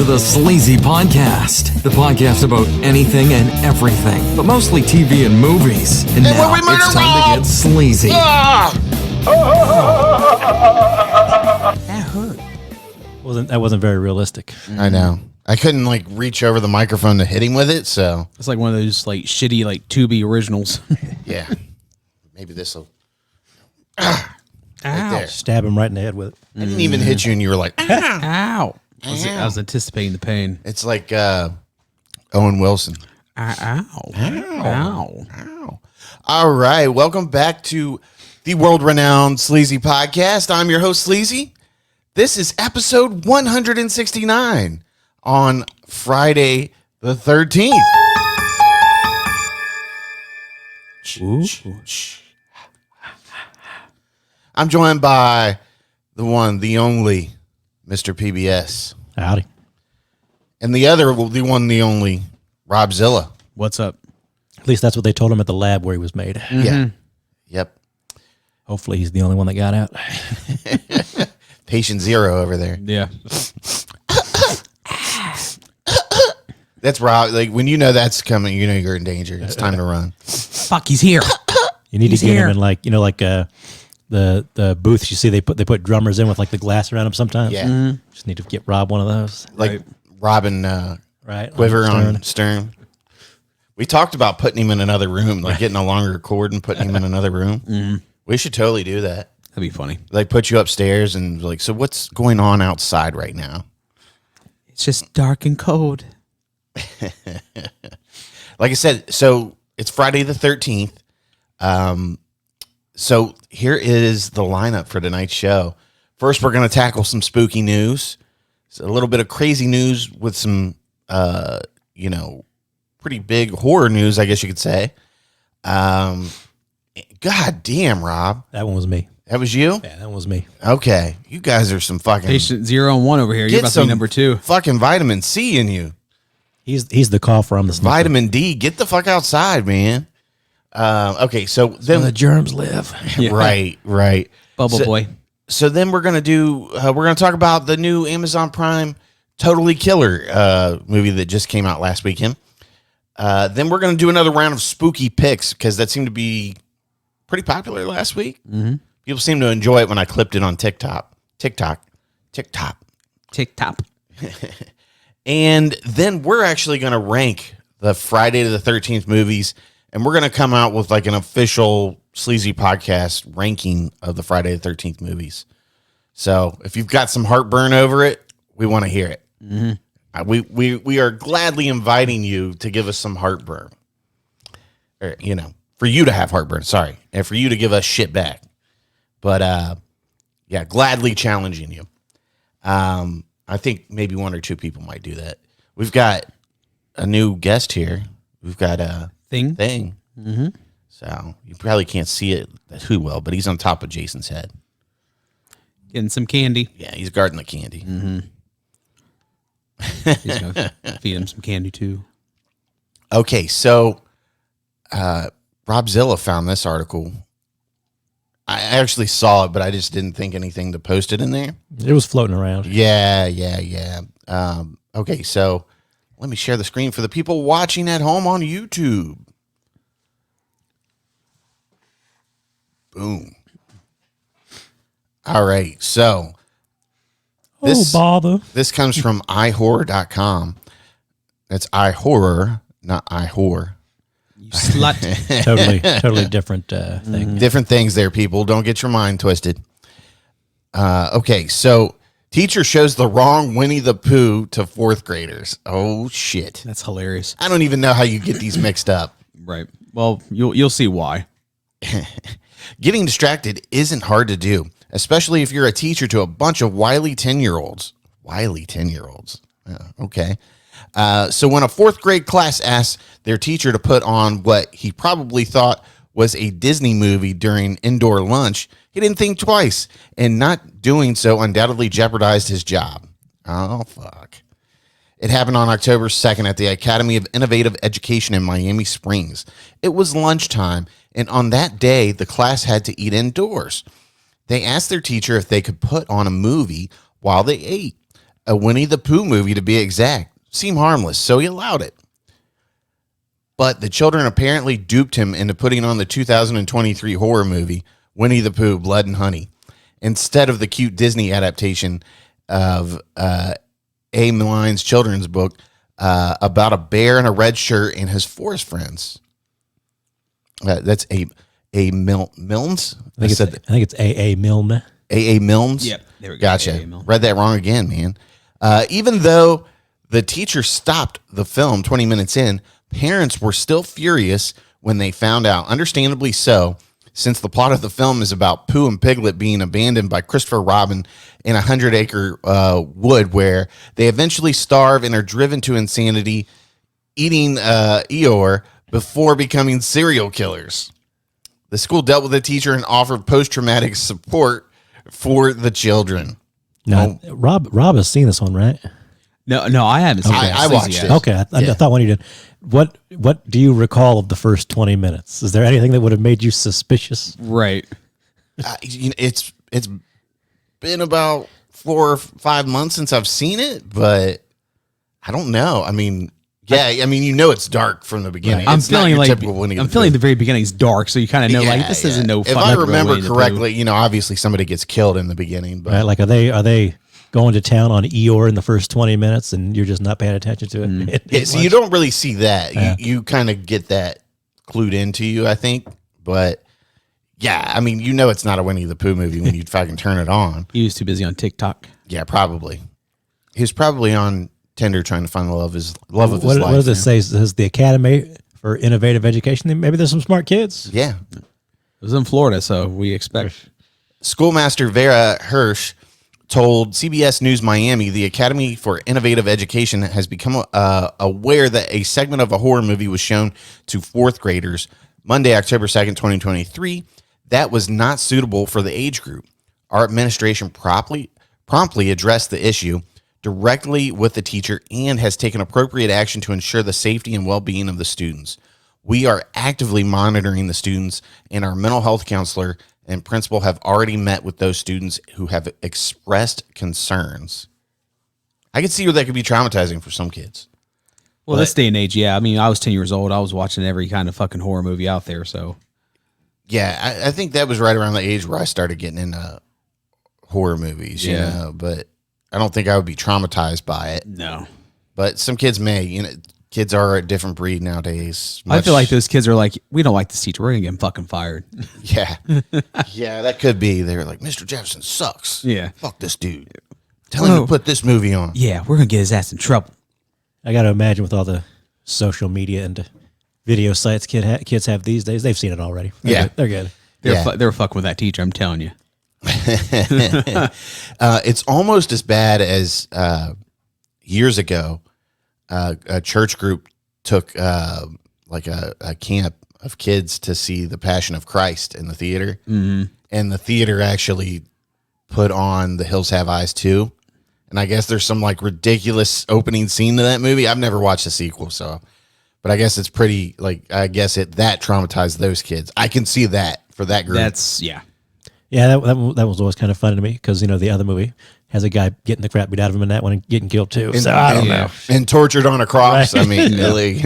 to the Sleazy Podcast, the podcast about anything and everything, but mostly TV and movies. And now it's time to get sleazy. That hurt. That wasn't very realistic. I know. I couldn't reach over the microphone to hit him with it, so it's like one of those shitty Tubi originals. Yeah. Maybe this'll. Ow! Right Stab him right in the head with it. I didn't even hit you, and you were like, Ow! I was anticipating the pain. It's like Owen Wilson. Ow! Ow! Ow! All right, welcome back to the world-renowned Sleazy Podcast. I'm your host, Sleazy. This is episode 169 on Friday the 13th. I'm joined by the one, the only, Mr. PBS. Howdy. And the other, the one, the only, Robzilla. What's up? At least that's what they told him at the lab where he was made. Mm-hmm. Yeah. Yep. Hopefully he's the only one that got out. Patient zero over there. Yeah. That's Rob. When you know that's coming, you know you're in danger. It's time to run. Fuck, he's here. You need to get him in the booths you see they put drummers in with the glass around them sometimes. Yeah. Mm-hmm. Just need to get Rob one of those. Robbing Right. Quiver on Stern. We talked about putting him in another room, getting a longer cord and putting him in another room. Mm-hmm. We should totally do that. That'd be funny. Put you upstairs and so what's going on outside right now? It's just dark and cold. Like I said, so it's Friday the 13th. So here is the lineup for tonight's show. First, we're going to tackle some spooky news. It's a little bit of crazy news with some, pretty big horror news, I guess you could say. God damn, Rob. That one was me. That was you? Yeah, that was me. Okay. You guys are some fucking... Patient 0 and 1 over here. You're about to be number 2. Fucking vitamin C in you. He's the cougher. I'm the sniffer. Vitamin D. Get the fuck outside, man. Okay, so then... where the germs live. Yeah. Right. Bubble boy. So then we're going to talk about the new Amazon Prime Totally Killer movie that just came out last weekend. Then we're going to do another round of spooky picks because that seemed to be pretty popular last week. Mm-hmm. People seem to enjoy it when I clipped it on TikTok. And then we're actually going to rank the Friday the 13th movies, and we're going to come out with an official Sleazy Podcast ranking of the Friday the 13th movies. So if you've got some heartburn over it, we want to hear it. Mm-hmm. We are gladly inviting you to give us some heartburn. Or, for you to have heartburn, sorry. And for you to give us shit back. But, gladly challenging you. I think maybe one or two people might do that. We've got a new guest here. We've got a Thing. Mm-hmm. So you probably can't see it too well, but he's on top of Jason's head. Getting some candy. Yeah, he's guarding the candy. Mm-hmm. He's going to feed him some candy, too. Okay, so Robzilla found this article. I actually saw it, but I just didn't think anything to post it in there. It was floating around. Yeah. Okay, so let me share the screen for the people watching at home on YouTube. Boom. All right, so bother. This comes from ihorror.com. That's ihorror, not ihorror. You slut. Totally different thing. Different things there, people. Don't get your mind twisted. Okay, so teacher shows the wrong Winnie the Pooh to fourth graders. Oh, shit. That's hilarious. I don't even know how you get these mixed up. Right. Well, you'll see why. Getting distracted isn't hard to do, especially if you're a teacher to a bunch of wily 10-year-olds. Okay. So when a fourth grade class asks their teacher to put on what he probably thought was a Disney movie during indoor lunch, he didn't think twice, and not doing so undoubtedly jeopardized his job. Oh, fuck. It happened on October 2nd at the Academy of Innovative Education in Miami Springs. It was lunchtime, and on that day, the class had to eat indoors. They asked their teacher if they could put on a movie while they ate. a Winnie the Pooh movie to be exact, seemed harmless, so he allowed it. But the children apparently duped him into putting on the 2023 horror movie, Winnie the Pooh, Blood and Honey, instead of the cute Disney adaptation of A. Maline's children's book about a bear in a red shirt and his forest friends. That's A. Milnes? I think it's A. Milne. A. Milnes? Yep. There we go. Gotcha. A.A. Milne. Read that wrong again, man. Even though the teacher stopped the film 20 minutes in, parents were still furious when they found out, understandably so, since the plot of the film is about Pooh and Piglet being abandoned by Christopher Robin in a 100-acre wood where they eventually starve and are driven to insanity, eating Eeyore before becoming serial killers. The school dealt with the teacher and offered post-traumatic support for the children. No, Rob has seen this one, right? No, I haven't seen it. I watched it. Okay, I thought one you did. What do you recall of the first 20 minutes? Is there anything that would have made you suspicious? Right. It's been about 4 or 5 months since I've seen it, but I don't know. I mean, it's dark from the beginning. I'm It's not feeling your like typical Winnie the the Pooh. very beginning is dark, so you kind of know like this isn't no. If fun I real remember Winnie the Pooh. correctly, obviously somebody gets killed in the beginning, but Right? Like, are they going to town on Eeyore in the first 20 minutes, and you're just not paying attention to it? yeah, so you don't really see that. Yeah. You kind of get that clued into you, I think. But yeah, I mean, it's not a Winnie the Pooh movie when you fucking turn it on. He was too busy on TikTok. Yeah, probably. He was probably on Tinder trying to find the love of his life. What does it say? Says the Academy for Innovative Education. Maybe there's some smart kids. Yeah. It was in Florida, so we expect. Schoolmaster Vera Hirsch told CBS News Miami the Academy for Innovative Education has become aware that a segment of a horror movie was shown to fourth graders Monday, October 2nd, 2023. That was not suitable for the age group. Our administration promptly addressed the issue directly with the teacher and has taken appropriate action to ensure the safety and well-being of the students. We are actively monitoring the students, and our mental health counselor and principal have already met with those students who have expressed concerns. I can see where that could be traumatizing for some kids. Well, this day and age, yeah. I mean, I was 10 years old. I was watching every kind of fucking horror movie out there. So, yeah, I think that was right around the age where I started getting into horror movies, but I don't think I would be traumatized by it. no. But some kids may, kids are a different breed nowadays. I feel like those kids are like, we don't like this teacher. We're going to get him fucking fired. Yeah. Yeah, that could be. They're like, Mr. Jefferson sucks. Yeah. Fuck this dude. Tell him to put this movie on. Yeah, we're going to get his ass in trouble. I got to imagine with all the social media and video sites kids have these days, they've seen it already. They're good. They're fucking with that teacher, I'm telling you. It's almost as bad as years ago. A church group took like a camp of kids to see The Passion of Christ in the theater, and the theater actually put on The Hills Have Eyes too. And I guess there's some like ridiculous opening scene to that movie. I've never watched the sequel, but I guess it's pretty that traumatized those kids. I can see that for that group. Yeah, that was always kind of funny to me because the other movie has a guy getting the crap beat out of him in that one and getting killed too. So I don't know. And tortured on a cross. Right. I mean, really.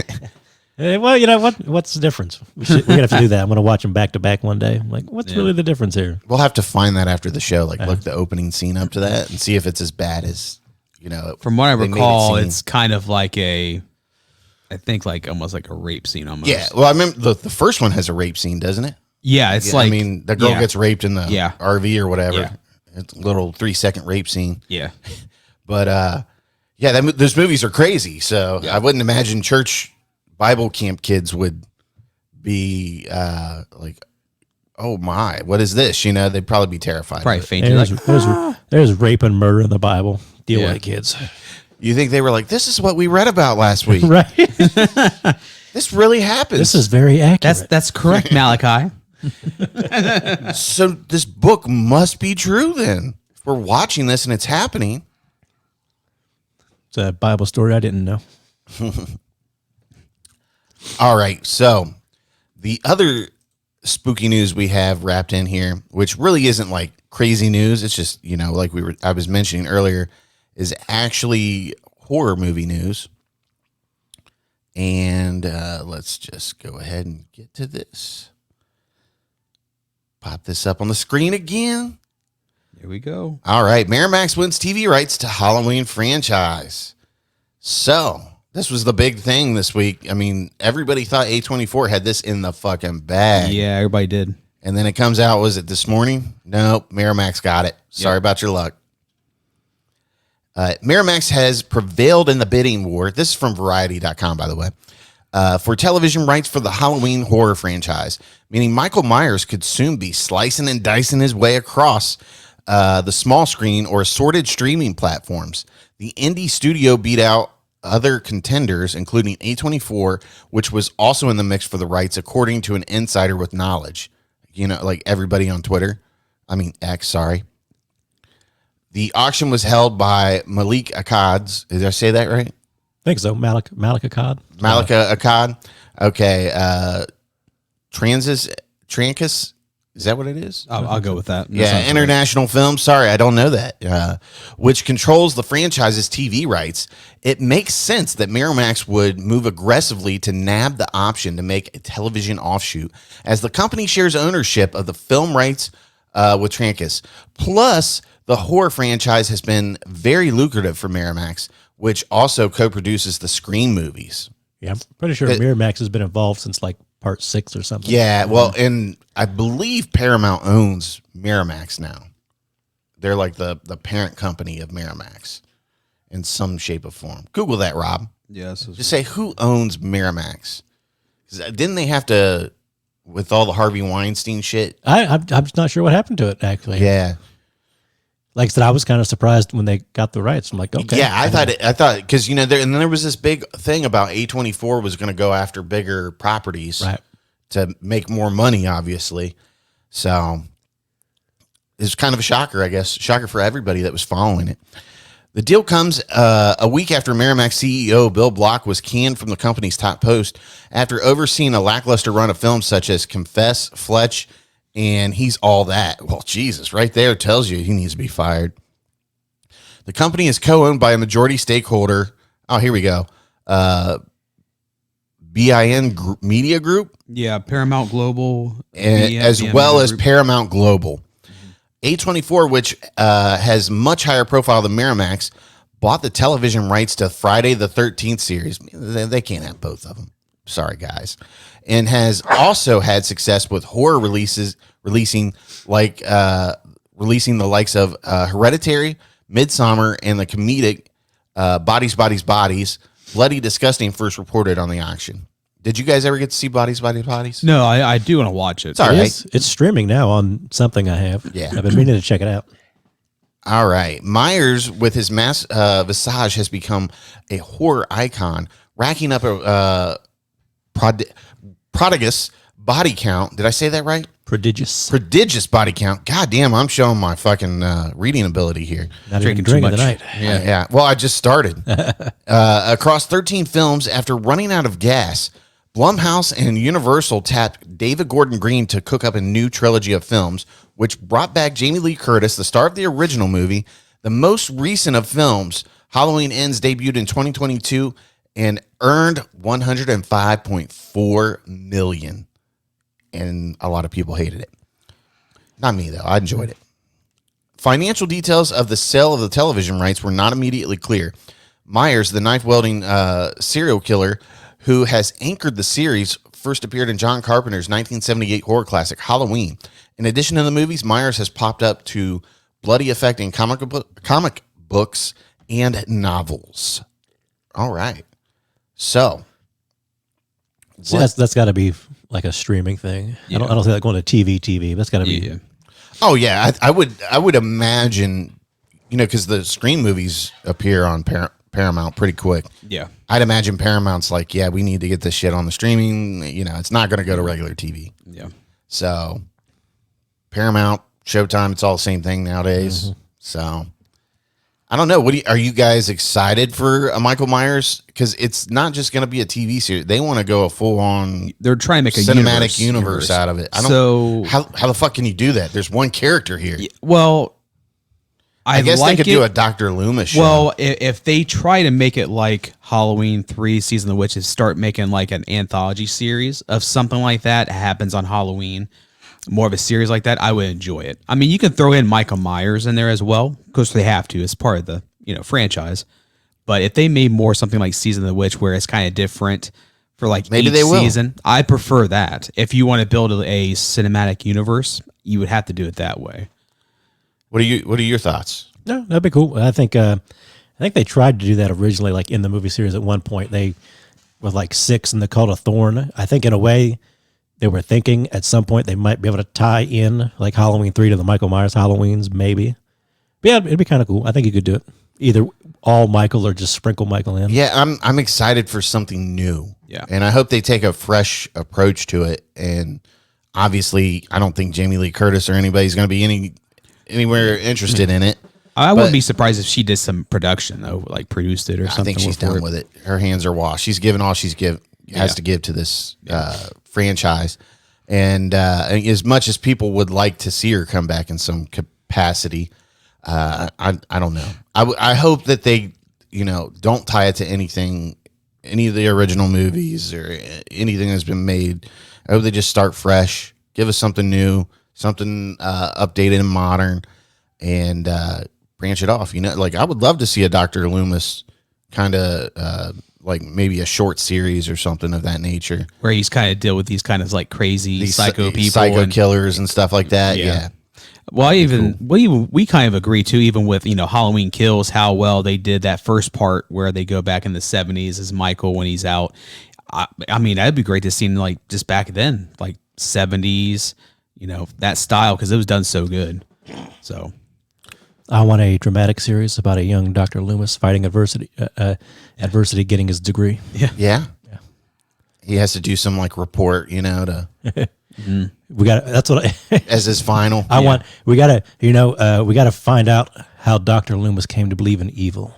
Well, you know what? What's the difference? We're gonna have to do that. I'm gonna watch them back to back one day. I'm like, what's really the difference here? We'll have to find that after the show. Like, look the opening scene up to that and see if it's as bad as From what I they made it recall, seem. it's kind of like I think like almost like a rape scene almost. Yeah. Well, I remember the first one has a rape scene, doesn't it? Yeah, it's Yeah, like I mean, the girl gets raped in the RV or whatever. Yeah. It's a little 3-second rape scene. Yeah. But those movies are crazy. So I wouldn't imagine church Bible camp kids would be like, oh my, what is this? They'd probably be terrified. Probably of it. fainted. There's rape and murder in the Bible. Deal with it, kids. You think they were like, this is what we read about last week. Right. This really happens. This is very accurate. That's correct, Malachi. So this book must be true then. If we're watching this and it's happening. It's a Bible story I didn't know. All right. So the other spooky news we have wrapped in here, which really isn't like crazy news. It's just, like I was mentioning earlier, is actually horror movie news. And let's just go ahead and get to this. Pop this up on the screen again. Here we go. All right. Miramax wins TV rights to Halloween franchise. So this was the big thing this week. I mean, everybody thought A24 had this in the fucking bag. Yeah, everybody did. And then it comes out, was it this morning? Nope. Miramax got it. Sorry about your luck. Miramax has prevailed in the bidding war. This is from Variety.com, by the way. For television rights for the Halloween horror franchise, meaning Michael Myers could soon be slicing and dicing his way across the small screen or assorted streaming platforms. The indie studio beat out other contenders, including A24, which was also in the mix for the rights, according to an insider with knowledge. You know, like everybody on Twitter. I mean, X, sorry. The auction was held by Malik Akkad. Did I say that right? I think so. Malik Akkad. Malika Akkad. Okay. Trancus. Is that what it is? I'll go with that. Yeah, International Film. Sorry, I don't know that. Which controls the franchise's TV rights. It makes sense that Miramax would move aggressively to nab the option to make a television offshoot, as the company shares ownership of the film rights with Trancus. Plus, the horror franchise has been very lucrative for Miramax, which also co-produces the Scream movies. Yeah, I'm pretty sure Miramax has been involved since like part 6 or something. Yeah, well, and I believe Paramount owns Miramax now. They're like the parent company of Miramax in some shape or form. Google that, Rob. Yes. Just say, who owns Miramax? 'Cause didn't they have to, with all the Harvey Weinstein shit? I'm just not sure what happened to it, actually. Yeah. Like I said, I was kind of surprised when they got the rights. I'm like, okay. Yeah, I thought, because, you know, there was this big thing about A24 was going to go after bigger properties to make more money, obviously. So it's kind of a shocker, I guess. Shocker for everybody that was following it. The deal comes a week after Miramax CEO Bill Block was canned from the company's top post after overseeing a lackluster run of films such as Confess, Fletch, and He's All That. Well, Jesus, right there tells you he needs to be fired. The company is co-owned by a majority stakeholder. Oh, here we go. BIN Media Group. Yeah, Paramount Global. As well as Paramount Global. A24, which has much higher profile than Miramax, bought the television rights to Friday the 13th series. They can't have both of them. Sorry, guys. And has also had success with horror releasing the likes of Hereditary, Midsommar, and the comedic Bodies, Bloody Disgusting first reported on the auction. Did you guys ever get to see Bodies? No, I do want to watch it. It's all right. It's streaming now on something I have. Yeah. I've been meaning to check it out. All right. Myers, with his mass visage, has become a horror icon, racking up a prodigious body count. Did I say that right? Prodigious body count. God damn, I'm showing my fucking reading ability here. Not drinking too much tonight. Yeah. Well, I just started. Across 13 films, after running out of gas, Blumhouse and Universal tapped David Gordon Green to cook up a new trilogy of films, which brought back Jamie Lee Curtis, the star of the original movie. The most recent of films, Halloween Ends, debuted in 2022 and earned $105.4 million. And a lot of people hated it. Not me, though. I enjoyed it. Financial details of the sale of the television rights were not immediately clear. Myers, the knife-wielding serial killer who has anchored the series, first appeared in John Carpenter's 1978 horror classic, Halloween. In addition to the movies, Myers has popped up to bloody effect in comic books and novels. All right. So. See, that's got to be like a streaming thing. Yeah. I don't think like going to TV. That's got to be. Yeah. Oh yeah, I would imagine, you know, because the Scream movies appear on Paramount pretty quick. Yeah, I'd imagine Paramount's like, yeah, we need to get this shit on the streaming. You know, it's not going to go to regular TV. Yeah. So Paramount, Showtime, it's all the same thing nowadays. Mm-hmm. So I don't know. Are you guys excited for a Michael Myers? Because it's not just going to be a TV series. They want to go a full on. They're trying to make a cinematic universe out of it. I don't. So how the fuck can you do that? There's one character here. Well, I guess they could do a Dr. Loomis show. Well, if they try to make it like Halloween 3 Season of the Witches, start making like an anthology series of something like that happens on Halloween, more of a series like that, I would enjoy it. I mean, you can throw in Michael Myers in there as well, because they have to. It's part of the franchise. But if they made more something like Season of the Witch, where it's kind of different for like maybe each they will. season, I prefer that. If you want to build a cinematic universe, you would have to do it that way. What are your thoughts? No, that'd be cool. I think they tried to do that originally, like in the movie series at one point. They were like 6 in the Cult of Thorn. I think in a way they were thinking at some point they might be able to tie in like Halloween 3 to the Michael Myers Halloweens, maybe. But yeah, it'd be kind of cool. I think you could do it. Either all Michael or just sprinkle Michael in. Yeah, I'm excited for something new. Yeah. And I hope they take a fresh approach to it. And obviously, I don't think Jamie Lee Curtis or anybody's going to be anywhere interested in it. I wouldn't be surprised if she did some production though, like produced it or something. I think she's done with it. Her hands are washed. She's given all has to give to this franchise. And as much as people would like to see her come back in some capacity, I don't know. I hope that they, don't tie it to anything, any of the original movies or anything that's been made. I hope they just start fresh, give us something new, something updated and modern, and branch it off. Like I would love to see a Dr. Loomis kind of like maybe a short series or something of that nature, where he's kind of deal with these kind of like crazy psycho people, psycho killers and stuff like that. Yeah. Well, we kind of agree too, even with Halloween Kills, how well they did that first part where they go back in the 70s as Michael when he's out. I mean, that'd be great to see like just back then, like 70s, that style, because it was done so good. So I want a dramatic series about a young Dr. Loomis fighting adversity, getting his degree. Yeah. He has to do some like report, to we got. That's what as his final. We got to find out how Dr. Loomis came to believe in evil.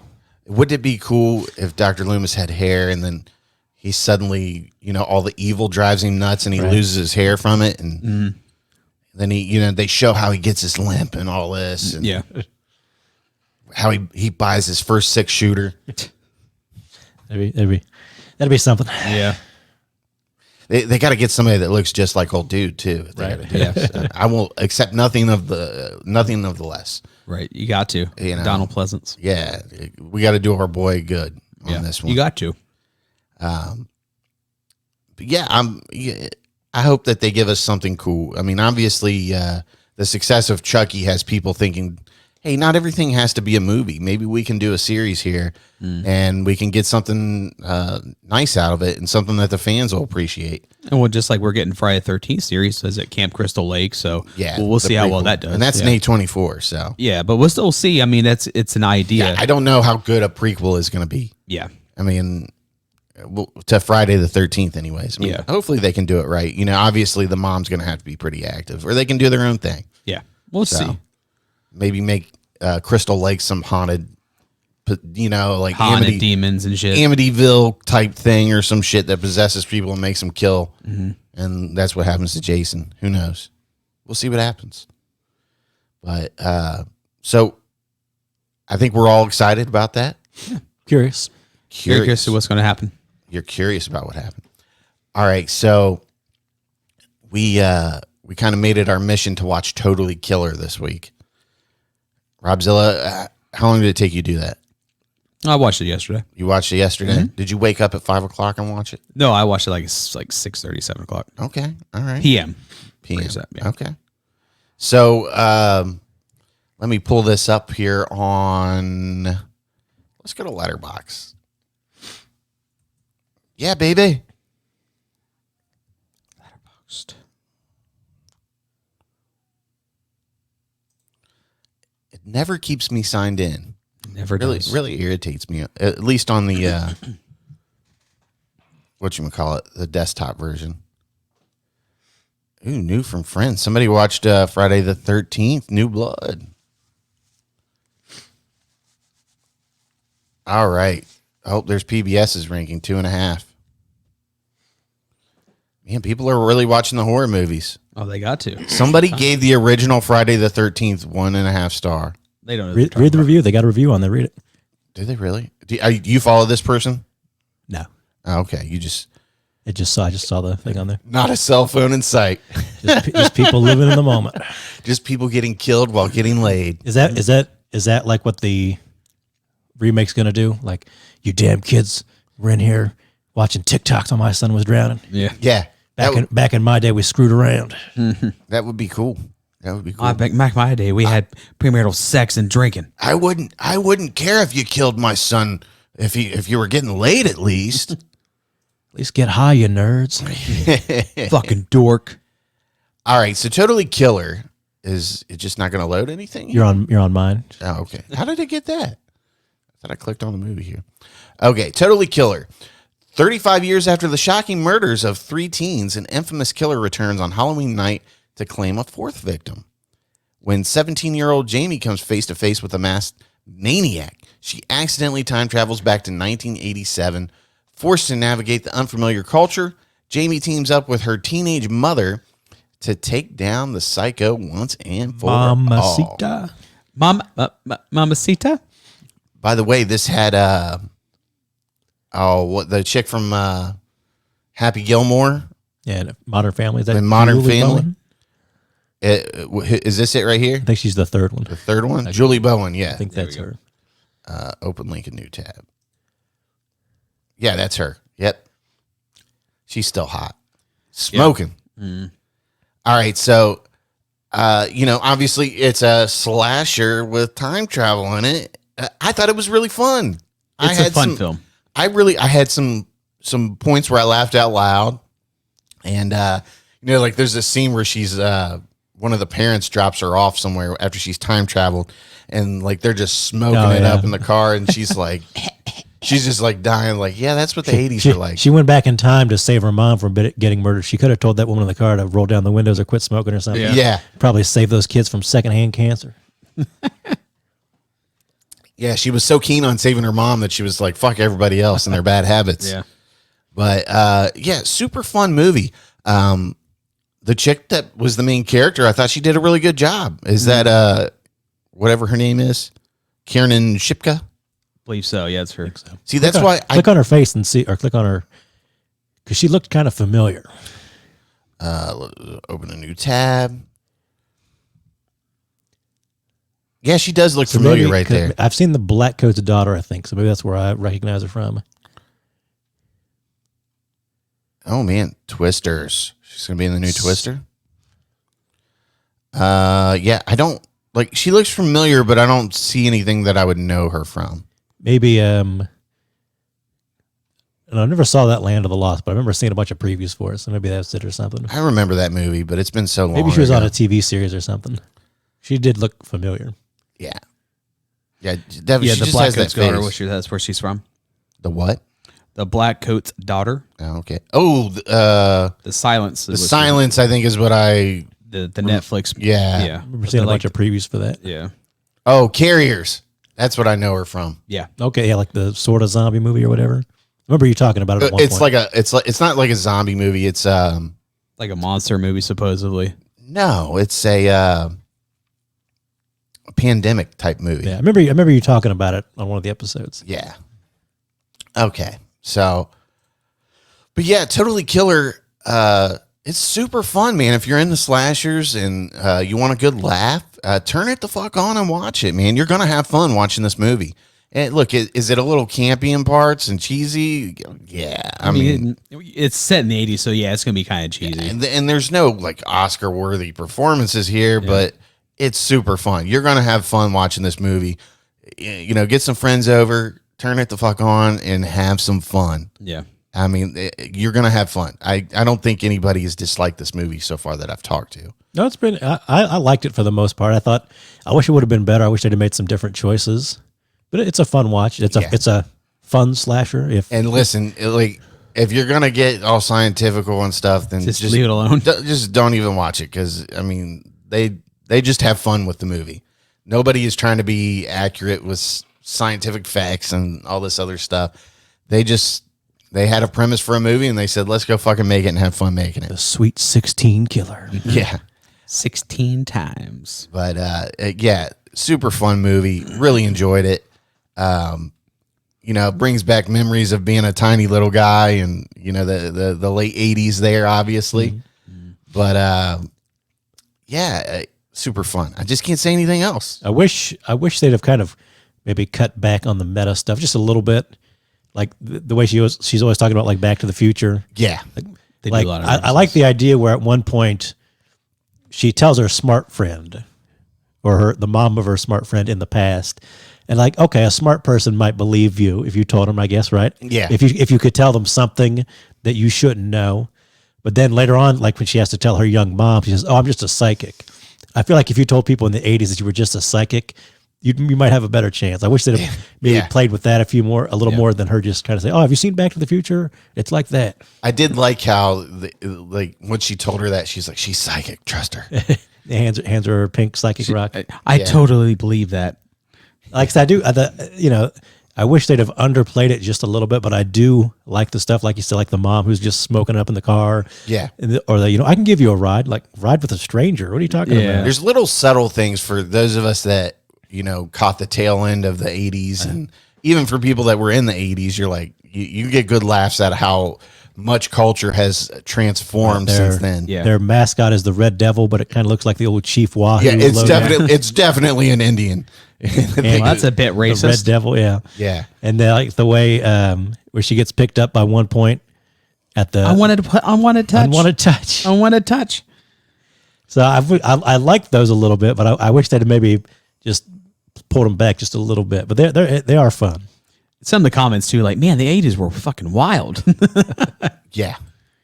Would it be cool if Dr. Loomis had hair and then he suddenly, all the evil drives him nuts and he loses his hair from it, and then he, they show how he gets his limp and all this, and how he buys his first 6-shooter. That'd be something. Yeah. They got to get somebody that looks just like old dude too. Right. I will accept nothing of the less. Right. You got to. Donald Pleasance. Yeah. We got to do our boy good on this one. You got to. But yeah, I hope that they give us something cool. I mean, obviously, the success of Chucky has people thinking, hey, not everything has to be a movie. Maybe we can do a series here and we can get something nice out of it and something that the fans will appreciate. And just like we're getting Friday the 13th series is at Camp Crystal Lake. So we'll see how well that does. And that's an A24. So yeah, but we'll still see. I mean, it's an idea. Yeah, I don't know how good a prequel is going to be. Yeah. I mean, to Friday the 13th anyways. I mean, hopefully they can do it right. Obviously the mom's going to have to be pretty active, or they can do their own thing. Yeah. We'll see. Maybe make Crystal Lake some haunted, like haunted demons and shit, Amityville type thing, or some shit that possesses people and makes them kill. And that's what happens to Jason. Who knows? We'll see what happens. But so I think we're all excited about that. Yeah. Curious to what's going to happen. You're curious about what happened. All right, so we kind of made it our mission to watch Totally Killer this week. Robzilla, how long did it take you to do that? I watched it yesterday. You watched it yesterday? Did you wake up at 5 o'clock and watch it? No, I watched it like 6:30, 7 o'clock. Okay, all right. PM. Okay. So let me pull this up here on. Let's go to Letterboxd. Yeah, baby. Letterboxd. It never keeps me signed in. Never does. Really irritates me. At least on the whatchamacallit, the desktop version. Ooh, new from friends. Somebody watched Friday the 13th, New Blood. All right. I hope there's PBS's ranking 2.5. Man, people are really watching the horror movies. Oh, they got to. Somebody gave the original Friday the 13th 1.5 star. They don't know read the review. They got a review on there. Read it. Do they really? Do you follow this person? No. Oh, okay. You I just saw the thing on there. not a cell phone in sight. Just people living in the moment. Just people getting killed while getting laid. Is that like what the remake's gonna do? Like, you damn kids were in here watching TikToks while my son was drowning. Yeah. Yeah. Back in my day, we screwed around. That would be cool. That would be cool. Back my day, we had premarital sex and drinking. I wouldn't care if you killed my son if you were getting laid at least. At least get high, you nerds. Fucking dork. All right, so Totally Killer is it just not going to load anything? You're on mine. Oh, okay. How did it get that? I thought I clicked on the movie here. Okay, Totally Killer. 35 years after the shocking murders of 3 teens, an infamous killer returns on Halloween night to claim a 4th victim. When 17-year-old Jamie comes face to face with a masked maniac, she accidentally time travels back to 1987. Forced to navigate the unfamiliar culture, Jamie teams up with her teenage mother to take down the psycho once and for all. Mamacita. Mamacita? By the way, this had the chick from Happy Gilmore Yeah, Modern Family. Is that in Modern Julie Family. Bowen? Is this it right here? I think she's the third one. The third one? Julie Bowen, yeah. I think that's her. Open link, a new tab. Yeah, that's her. Yep. She's still hot. Smoking. Yep. Mm. All right, so, obviously it's a slasher with time travel in it. I thought it was really fun. It's a fun film. I had some points where I laughed out loud. And, like there's this scene where she's, one of the parents drops her off somewhere after she's time traveled. And like, they're just smoking it up in the car. And she's like, she's just like dying. Like, yeah, that's what the 80s were like. She went back in time to save her mom from getting murdered. She could have told that woman in the car to roll down the windows or quit smoking or something. Yeah. Probably save those kids from secondhand cancer. Yeah, she was so keen on saving her mom that she was like, fuck everybody else and their bad habits. Yeah. But, super fun movie. The chick that was the main character, I thought she did a really good job. Is that, whatever her name is? Kiernan Shipka? Believe so. Yeah, it's her. So. See, that's why click on her face and see, or click on her, because she looked kind of familiar. Open a new tab. Yeah, she does look familiar right there. I've seen the Black Coat's daughter, I think, so maybe that's where I recognize her from. Oh man, Twisters. She's gonna be in the new Twister. Yeah, I don't like. She looks familiar, but I don't see anything that I would know her from. Maybe, and I never saw that Land of the Lost, but I remember seeing a bunch of previews for it, so maybe that's it or something. I remember that movie, but it's been so long. Maybe she was on a TV series or something. She did look familiar. Yeah. Yeah, definitely. Yeah, she the just Black has Coat's that daughter. face. That's where she's from. The what? The Black Coat's daughter. Oh, okay. Oh, The Silence. the Silence, I think, is what I. The Netflix. Yeah. Yeah. I remember seeing a bunch of previews for that. Yeah. Oh, Carriers. That's what I know her from. Yeah. Okay, yeah, like the sort of zombie movie or whatever. I remember you talking about it at one point. It's not like a zombie movie. It's like a monster movie, supposedly. no, it's a pandemic type movie. Yeah, I remember you talking about it on one of the episodes. Yeah. Okay. So, but yeah, Totally Killer. It's super fun, man. If you're into slashers and you want a good laugh, turn it the fuck on and watch it, man. You're gonna have fun watching this movie. And look, is it a little campy in parts and cheesy? Yeah, I mean, it's set in the 80s, so yeah, it's gonna be kind of cheesy. and there's no like Oscar-worthy performances here, but it's super fun. You're gonna have fun watching this movie. Get some friends over, turn it the fuck on, and have some fun. Yeah. I mean, you're going to have fun. I don't think anybody has disliked this movie so far that I've talked to. No, it's been. I liked it for the most part. I wish it would have been better. I wish they'd have made some different choices. But it's a fun watch. It's a fun slasher. And listen, if you're gonna get all scientifical and stuff, then just leave it alone. Just don't even watch it, because I mean, they just have fun with the movie. Nobody is trying to be accurate with scientific facts and all this other stuff. They had a premise for a movie and they said, let's go fucking make it and have fun making it. The Sweet 16 Killer. Yeah. 16 times. But yeah, super fun movie. Really enjoyed it. Brings back memories of being a tiny little guy and, the late 80s there, obviously. Mm-hmm. But, super fun. I just can't say anything else. I wish they'd have kind of maybe cut back on the meta stuff just a little bit. Like the way she's always talking about like Back to the Future. Yeah. Like I like the idea where at one point she tells her smart friend or the mom of her smart friend in the past, and like, okay, a smart person might believe you if you told them, I guess, right? Yeah. If you could tell them something that you shouldn't know, but then later on, like when she has to tell her young mom, she says, "Oh, I'm just a psychic." I feel like if you told people in the 80s that you were just a psychic, you might have a better chance. I wish they'd have maybe played with that a little more than her just kind of say, "Oh, have you seen Back to the Future? It's like that." I did like how, when she told her that, she's like, "She's psychic. Trust her." hands her her pink psychic rock. I totally believe that. Like I do, I wish they'd have underplayed it just a little bit, but I do like the stuff, like you said, like the mom who's just smoking up in the car. Yeah. I can give you a ride, like ride with a stranger. What are you talking about? There's little subtle things for those of us that, caught the tail end of the 80s. And even for people that were in the 80s, you're like, you get good laughs at how much culture has transformed since then. Yeah. Their mascot is the Red Devil, but it kind of looks like the old Chief Wahoo. Yeah, it's definitely an Indian. Well, that's a bit racist. The Red Devil, yeah. Yeah. And like the way where she gets picked up by one point at the unwanted touch. So I like those a little bit, but I wish they'd maybe just pulled them back just a little bit. But they are fun. Some of the comments too, like, man, the 80s were fucking wild. Yeah.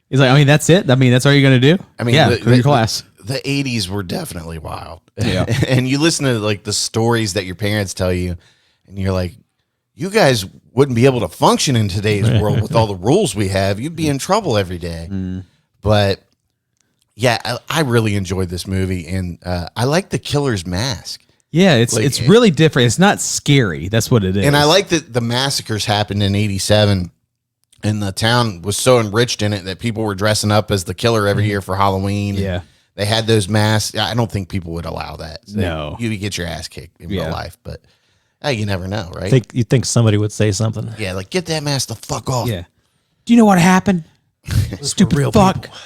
He's like, I mean, that's it? I mean, that's all you're going to do? I mean, yeah, your class. The 80s were definitely wild. Yeah. And you listen to like the stories that your parents tell you, and you're like, you guys wouldn't be able to function in today's world with all the rules we have. You'd be in trouble every day. But yeah, I really enjoyed this movie, and I like the killer's mask. Yeah, it's really different. It's not scary. That's what it is. And I like that the massacres happened in 87, and the town was so enriched in it that people were dressing up as the killer every year for Halloween. Yeah. They had those masks. I don't think people would allow that. So no. You get your ass kicked in real life, but you never know, right? You think somebody would say something? Yeah, like, get that mask the fuck off. Yeah. Do you know what happened? Stupid real fuck. People.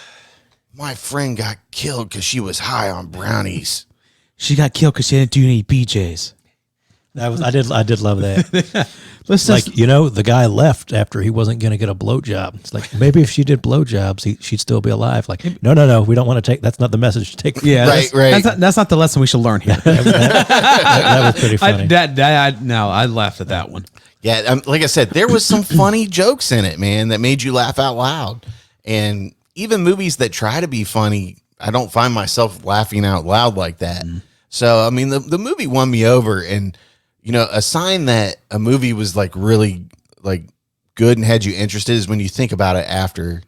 My friend got killed because she was high on brownies. She got killed because she didn't do any BJs. I did love that. Let's like, the guy left after he wasn't going to get a blowjob. It's like, maybe if she did blowjobs, she'd still be alive. Like, no, we don't want to take. That's not the message to take. Yeah, right. That's not the lesson we should learn here. that was pretty funny. I laughed at that one. Yeah, like I said, there was some funny jokes in it, man, that made you laugh out loud. And even movies that try to be funny, I don't find myself laughing out loud like that. So, I mean, the movie won me over, and a sign that a movie was like really like good and had you interested is when you think about it after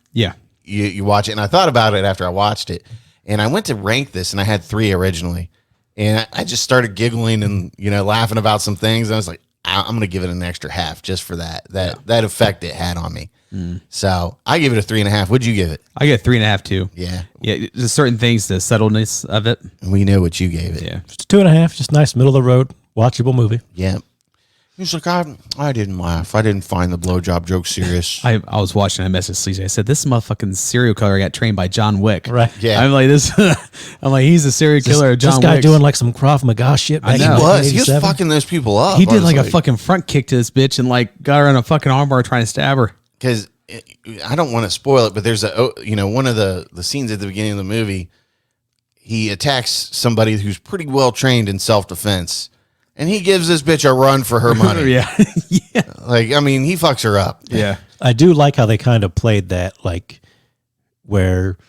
you watch it. And I thought about it after I watched it, and I went to rank this, and I had 3 originally, and I just started giggling and laughing about some things. And I was like, I'm going to give it an extra half just for that effect it had on me. So I give it a 3.5. What'd you give it? I get 3.5 too. Yeah. Yeah. There's certain things, the subtleness of it. We know what you gave it. Yeah. Just 2.5. Just nice middle of the road, watchable movie. Yeah. He's like, I didn't laugh. I didn't find the blowjob joke serious. I was watching a message Sleazy. I said, this motherfucking serial killer got trained by John Wick. Right. Yeah. I'm like, he's a serial killer. John This guy Wick doing like some Krav Maga shit. He was fucking those people up. He did like a fucking front kick to this bitch and like got her in a fucking armbar trying to stab her. Because I don't want to spoil it, but there's one of the scenes at the beginning of the movie, he attacks somebody who's pretty well trained in self-defense, and he gives this bitch a run for her money. Yeah. Like, I mean, he fucks her up. Yeah. I do like how they kind of played that, like, where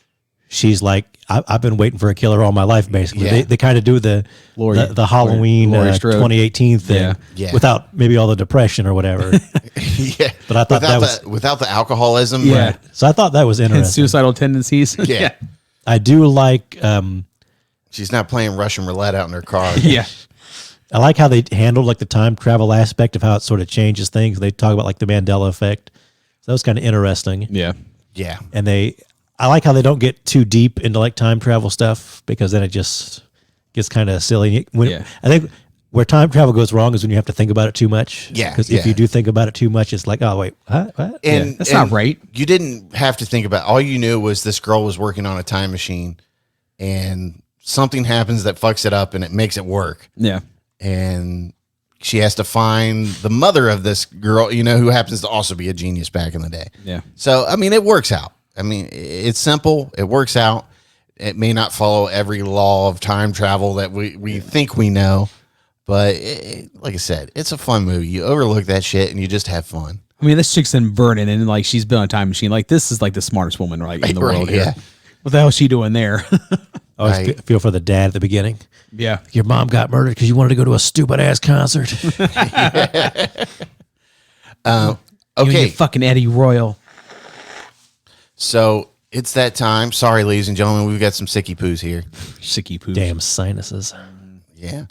she's like, I've been waiting for a killer all my life, basically. Yeah. They kind of do the Halloween Laurie Strode. 2018 thing without maybe all the depression or whatever. Yeah. But I thought without the alcoholism. Yeah. Right. So I thought that was interesting. And suicidal tendencies. Yeah. I do like... she's not playing Russian roulette out in her car. Yeah. I like how they handled like the time travel aspect of how it sort of changes things. They talk about like the Mandela effect. So that was kind of interesting. Yeah. Yeah. And I like how they don't get too deep into like time travel stuff because then it just gets kind of silly. I think where time travel goes wrong is when you have to think about it too much. Yeah, Because if you do think about it too much, it's like, oh, wait, what? And That's not right. You didn't have to think about. All you knew was this girl was working on a time machine, and something happens that fucks it up, and it makes it work. Yeah. And she has to find the mother of this girl, who happens to also be a genius back in the day. Yeah. So, I mean, it works out. I mean, it's simple. It works out. It may not follow every law of time travel that we think we know, but like I said, it's a fun movie. You overlook that shit and you just have fun. I mean, this chick's in Vernon, and like she's been on a time machine. Like this is like the smartest woman in the world here. Yeah. What the hell is she doing there? I always feel for the dad at the beginning. Yeah. Your mom got murdered because you wanted to go to a stupid ass concert. Okay. You fucking Eddie Royal. So it's that time. Sorry, ladies and gentlemen, we've got some sicky poos here. Sicky poo. Damn sinuses. Yeah.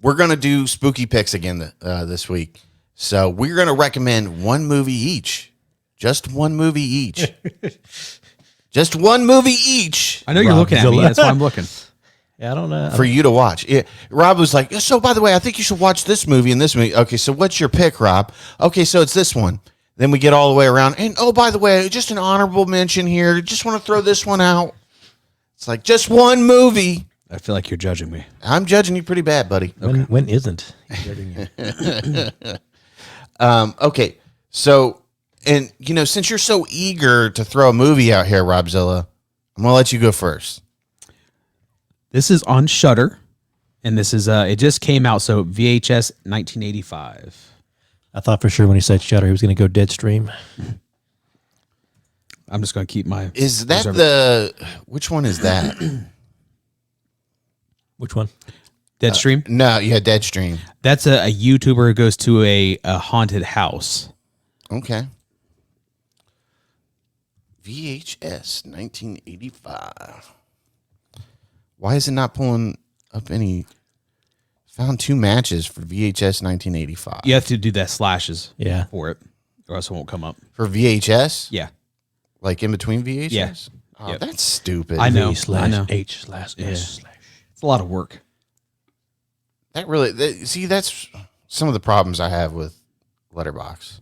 We're going to do spooky picks again this week. So we're going to recommend one movie each. Just one movie each. Just one movie each. I know you're looking at me. That's why I'm looking. Yeah, I don't know. For you to watch. Yeah. Rob was like, so by the way, I think you should watch this movie and this movie. Okay, so what's your pick, Rob? Okay, so it's this one. Then we get all the way around. And oh, by the way, just an honorable mention here. Just want to throw this one out. It's like just one movie. I feel like you're judging me. I'm judging you pretty bad, buddy. When isn't? Okay, so, and, since you're so eager to throw a movie out here, Robzilla, I'm going to let you go first. This is on Shudder, and this is it just came out, so VHS 1985. I thought for sure when he said Shudder, he was going to go Deadstream. I'm just going to keep my... Is that which one is that? Which one? Deadstream? No, yeah, Deadstream. That's a YouTuber who goes to a haunted house. Okay. VHS 1985. Why is it not pulling up any? Found 2 matches for VHS 1985. You have to do that slashes for it, or else it won't come up. For VHS? Yeah. Like in between VHS? Yeah. Oh, that's stupid. I know. V/H/S/. It's a lot of work. That really, see, that's some of the problems I have with Letterboxd.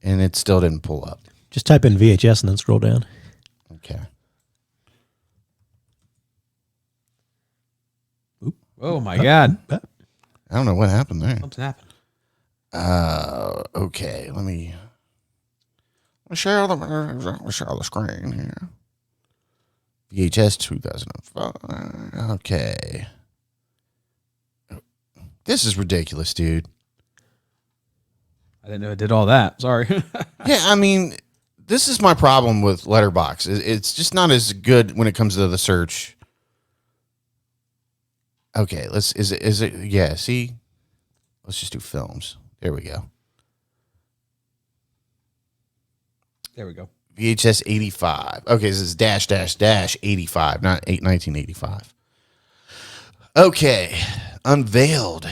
And it still didn't pull up. Just type in VHS and then scroll down. Okay. Oh my God. I don't know what happened there. Something happened. Okay, let me share the screen here. VHS 2005. Okay. This is ridiculous, dude. I didn't know it did all that. Sorry. Yeah, I mean, this is my problem with Letterboxd. It's just not as good when it comes to the search. Okay, is it yeah, see? Let's just do films. There we go. There we go. VHS 85. Okay, this is -- 85, not 1985. Okay, unveiled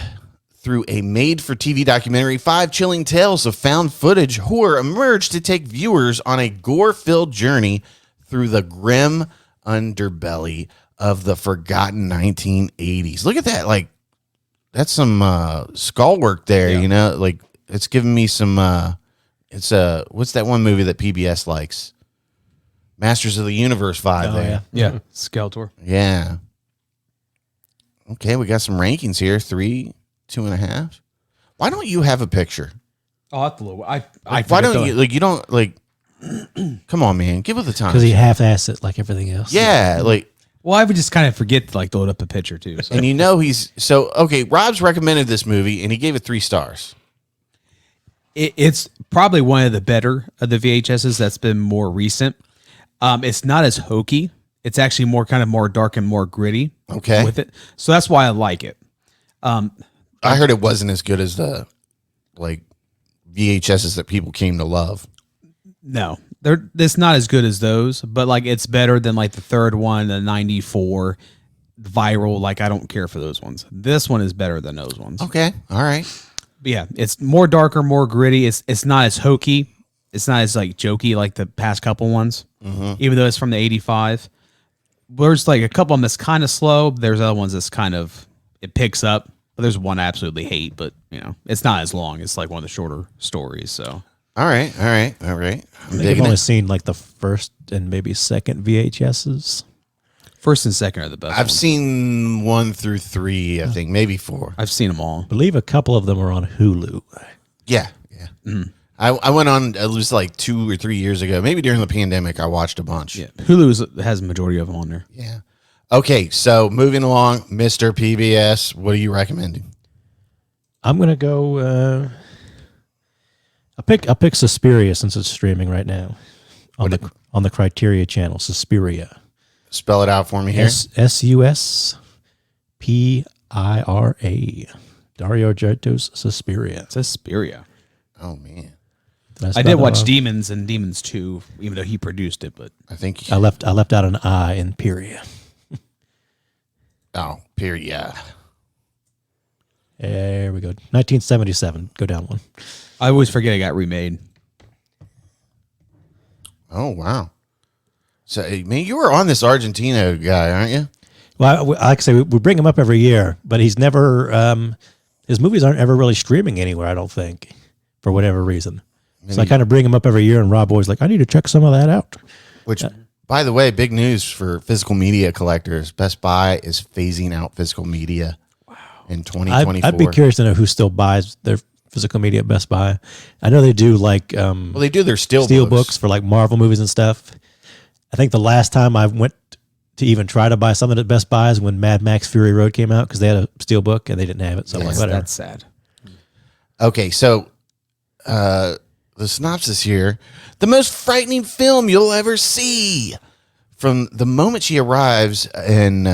through a made-for-TV documentary, 5 chilling tales of found footage horror emerged to take viewers on a gore-filled journey through the grim underbelly of the forgotten 1980s. Look at that, like that's some skull work there. Yeah. Like it's giving me some. It's what's that one movie that PBS likes? Masters of the Universe vibe there. Yeah. Skeletor. Yeah. Okay, we got some rankings here. 3, 2.5. Why don't you have a picture? Oh, that's a little. Why don't you like? You don't like. Come on, man. Give it the time. Because he half-assed it like everything else. Yeah, like. Well, I would just kind of forget to like load up a picture too. So. And he's so okay. Rob's recommended this movie, and he gave it 3 stars. It's probably one of the better of the VHSs that's been more recent. It's not as hokey. It's actually more dark and more gritty. Okay. With it, so that's why I like it. I heard it wasn't as good as the like VHSs that people came to love. No, it's not as good as those, but like it's better than like the third one, the 94 viral. Like I don't care for those ones. This one is better than those ones. Okay. All right. But yeah, it's more darker, more gritty. It's not as hokey. It's not as like jokey like the past couple ones, even though it's from the 85. there's like a couple of them that's kind of slow. There's other ones that's kind of, it picks up. But there's one I absolutely hate, but it's not as long. It's like one of the shorter stories. So all right. I think I've only seen like the first and maybe second VHSs. First and second are the best. I've ones. seen 1 through 3, I think, maybe 4. I've seen them all. I believe a couple of them are on Hulu. Yeah. Mm-hmm. I went on, it was like 2 or 3 years ago, maybe during the pandemic. I watched a bunch. Yeah, Hulu has a majority of them on there. Yeah. Okay, so moving along, Mr. PBS, what are you recommending? I'm gonna go. I'll pick Suspiria since it's streaming right now on the Criteria channel. Suspiria. Spell it out for me here. Suspira. Dario Argento's Suspiria. Suspiria. Oh man, I did watch Demons and Demons 2, even though he produced it. But I think I left out an I in Piria. Oh, period. Yeah. There we go. 1977. Go down one. I always forget it got remade. Oh, wow. So, man, you were on this Argentino guy, aren't you? Well, like I say, we bring him up every year, but he's never, his movies aren't ever really streaming anywhere, I don't think, for whatever reason. Maybe. So I kind of bring him up every year, and Rob always like, I need to check some of that out. Which, by the way, big news for physical media collectors. Best Buy is phasing out physical media in 2024. I'd be curious to know who still buys their physical media at Best Buy. I know they do like well, they do their steel books for like Marvel movies and stuff. I think the last time I went to even try to buy something at Best Buy is when Mad Max Fury Road came out because they had a steel book and they didn't have it. So like, whatever. That's sad. Okay, so the synopsis here: the most frightening film you'll ever see. From the moment she arrives in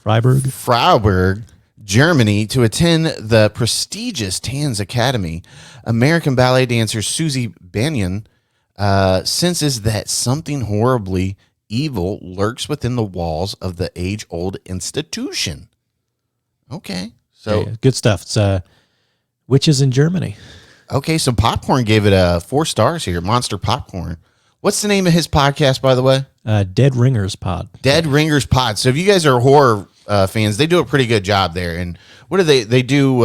Freiburg, Germany, to attend the prestigious Tanz Academy, American ballet dancer Susie Banyan senses that something horribly evil lurks within the walls of the age-old institution. Okay, so yeah, good stuff. It's Witches in Germany. Okay, so Popcorn gave it 4 stars here. Monster Popcorn. What's the name of his podcast, by the way? Dead Ringers Pod. Dead Ringers Pod. So if you guys are horror fans, they do a pretty good job there. And what do they do?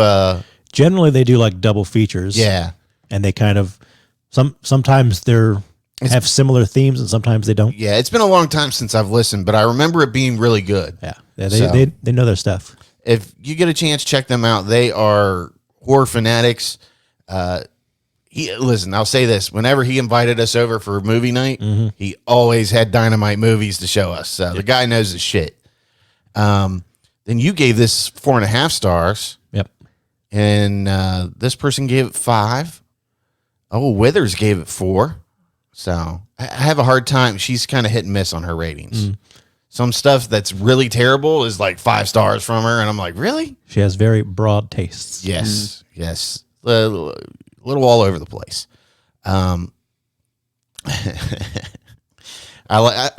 Generally, they do like double features. Yeah, and they kind of sometimes have similar themes, and sometimes they don't. Yeah, it's been a long time since I've listened, but I remember it being really good. Yeah, they know their stuff. If you get a chance, check them out. They are horror fanatics. Listen, I'll say this. Whenever he invited us over for movie night, he always had dynamite movies to show us. So the guy knows his shit. Then you gave this 4.5 stars. Yep. And this person gave it 5. Oh, Withers gave it 4. So I have a hard time. She's kind of hit and miss on her ratings. Some stuff that's really terrible is like 5 stars from her. And I'm like, really? She has very broad tastes. Yes. Yes. A little all over the place. I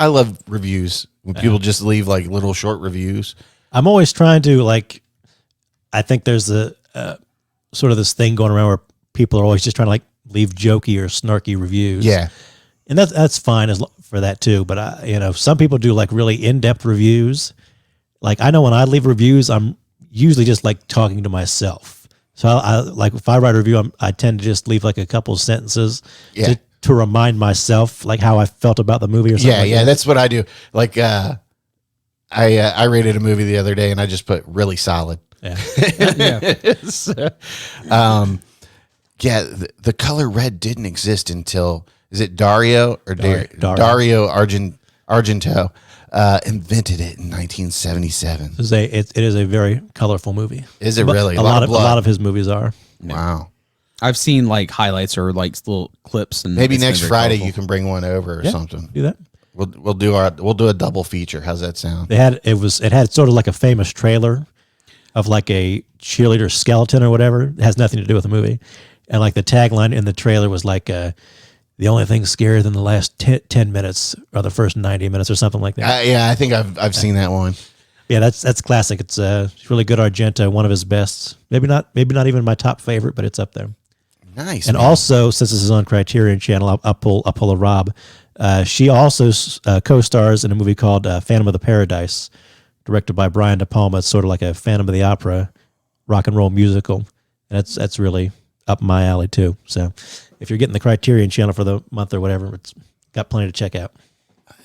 love reviews when people just leave like little short reviews. I'm always trying to I think there's a sort of this thing going around where people are always just trying to like leave jokey or snarky reviews. Yeah. And that's fine for that too. But some people do like really in-depth reviews. Like I know when I leave reviews, I'm usually just like talking to myself. So I like if I write a review, I tend to just leave like a couple sentences to remind myself like how I felt about the movie or something. Yeah, that's what I do. Like I rated a movie the other day and I just put really solid. Yeah. The color red didn't exist until is it Dario or Dario Argento invented it in 1977. It is a very colorful movie. Is it really? A lot of his movies are. Wow. I've seen like highlights or like little clips, and maybe next Friday you can bring one over or something. Do that. We'll do a double feature. How's that sound? It had sort of like a famous trailer of like a cheerleader skeleton or whatever. It has nothing to do with the movie, and like the tagline in the trailer was like the only thing scarier than the last 10 minutes or the first 90 minutes or something like that. Yeah, I think I've seen that one. Yeah, that's classic. It's really good Argento, one of his best. Maybe not even my top favorite, but it's up there. Nice. And also, since this is on Criterion Channel, I'll pull a Rob. She also co-stars in a movie called Phantom of the Paradise, directed by Brian De Palma. It's sort of like a Phantom of the Opera rock and roll musical. And that's really up my alley too. So if you're getting the Criterion channel for the month or whatever, it's got plenty to check out.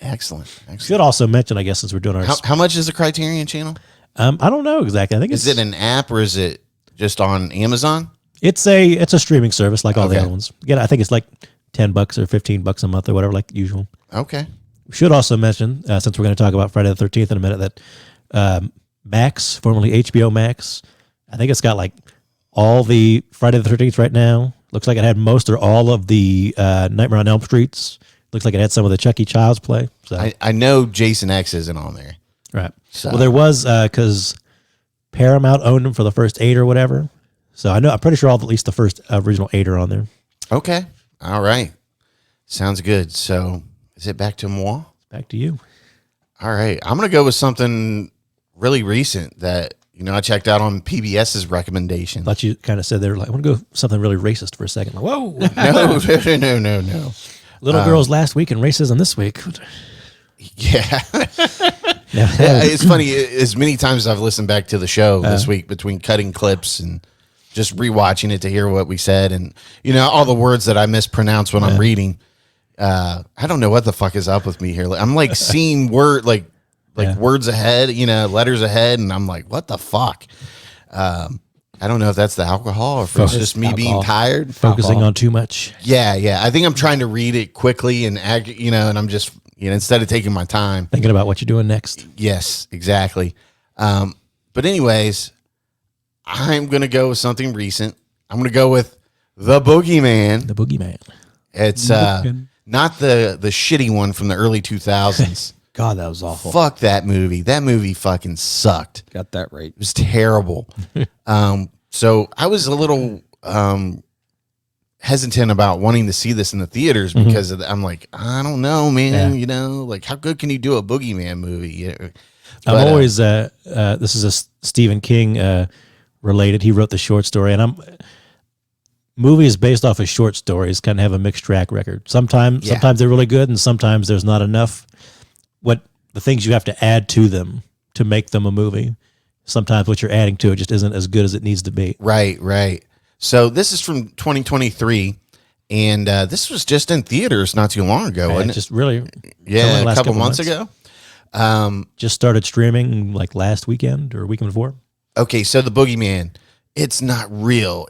Excellent. Should also mention, I guess, since we're doing our... How much is the Criterion channel? I don't know exactly. I think is it an app or is it just on Amazon? It's a streaming service like all the other ones. Again, I think it's like $10 or $15 a month or whatever, like usual. Okay. We should also mention, since we're going to talk about Friday the 13th in a minute, that Max, formerly HBO Max, I think it's got like all the Friday the 13th right now. Looks like it had most or all of the Nightmare on Elm Streets. Looks like it had some of the Chucky Child's Play. So I know Jason X isn't on there. Right. So. Well, there was because Paramount owned them for the first 8 or whatever. So I'm pretty sure at least the first original 8 are on there. Okay. All right. Sounds good. So is it back to moi? Back to you. All right. I'm going to go with something really recent that, I checked out on PBS's recommendation. I thought you kind of said they were like, I want to go something really racist for a second. Like, whoa. No. Little girls last week and racism this week. Yeah. It's funny. As many times as I've listened back to the show this week between cutting clips and just rewatching it to hear what we said and, all the words that I mispronounce when I'm reading. I don't know what the fuck is up with me here. I'm like seeing words ahead, letters ahead. And I'm like, what the fuck? I don't know if that's the alcohol or if it's just me being tired. Focusing on too much. Yeah. I think I'm trying to read it quickly and and I'm just, instead of taking my time. Thinking about what you're doing next. Yes, exactly. But anyways, I'm going to go with something recent. I'm going to go with The Boogeyman. The Boogeyman. It's not the shitty one from the early 2000s. God, that was awful. Fuck that movie. That movie fucking sucked. Got that right. It was terrible. So I was a little hesitant about wanting to see this in the theaters because I'm like, I don't know, man. Like how good can you do a Boogeyman movie? But, I'm always this is a Stephen King related. He wrote the short story, and movies based off of short stories kind of have a mixed track record. Sometimes they're really good, and sometimes there's not enough. What the things you have to add to them to make them a movie. Sometimes what you're adding to it just isn't as good as it needs to be. Right. So this is from 2023, and this was just in theaters not too long ago, wasn't it? Just really, a couple months ago. Just started streaming like last weekend or weekend before. Okay, so The Boogeyman, it's not real.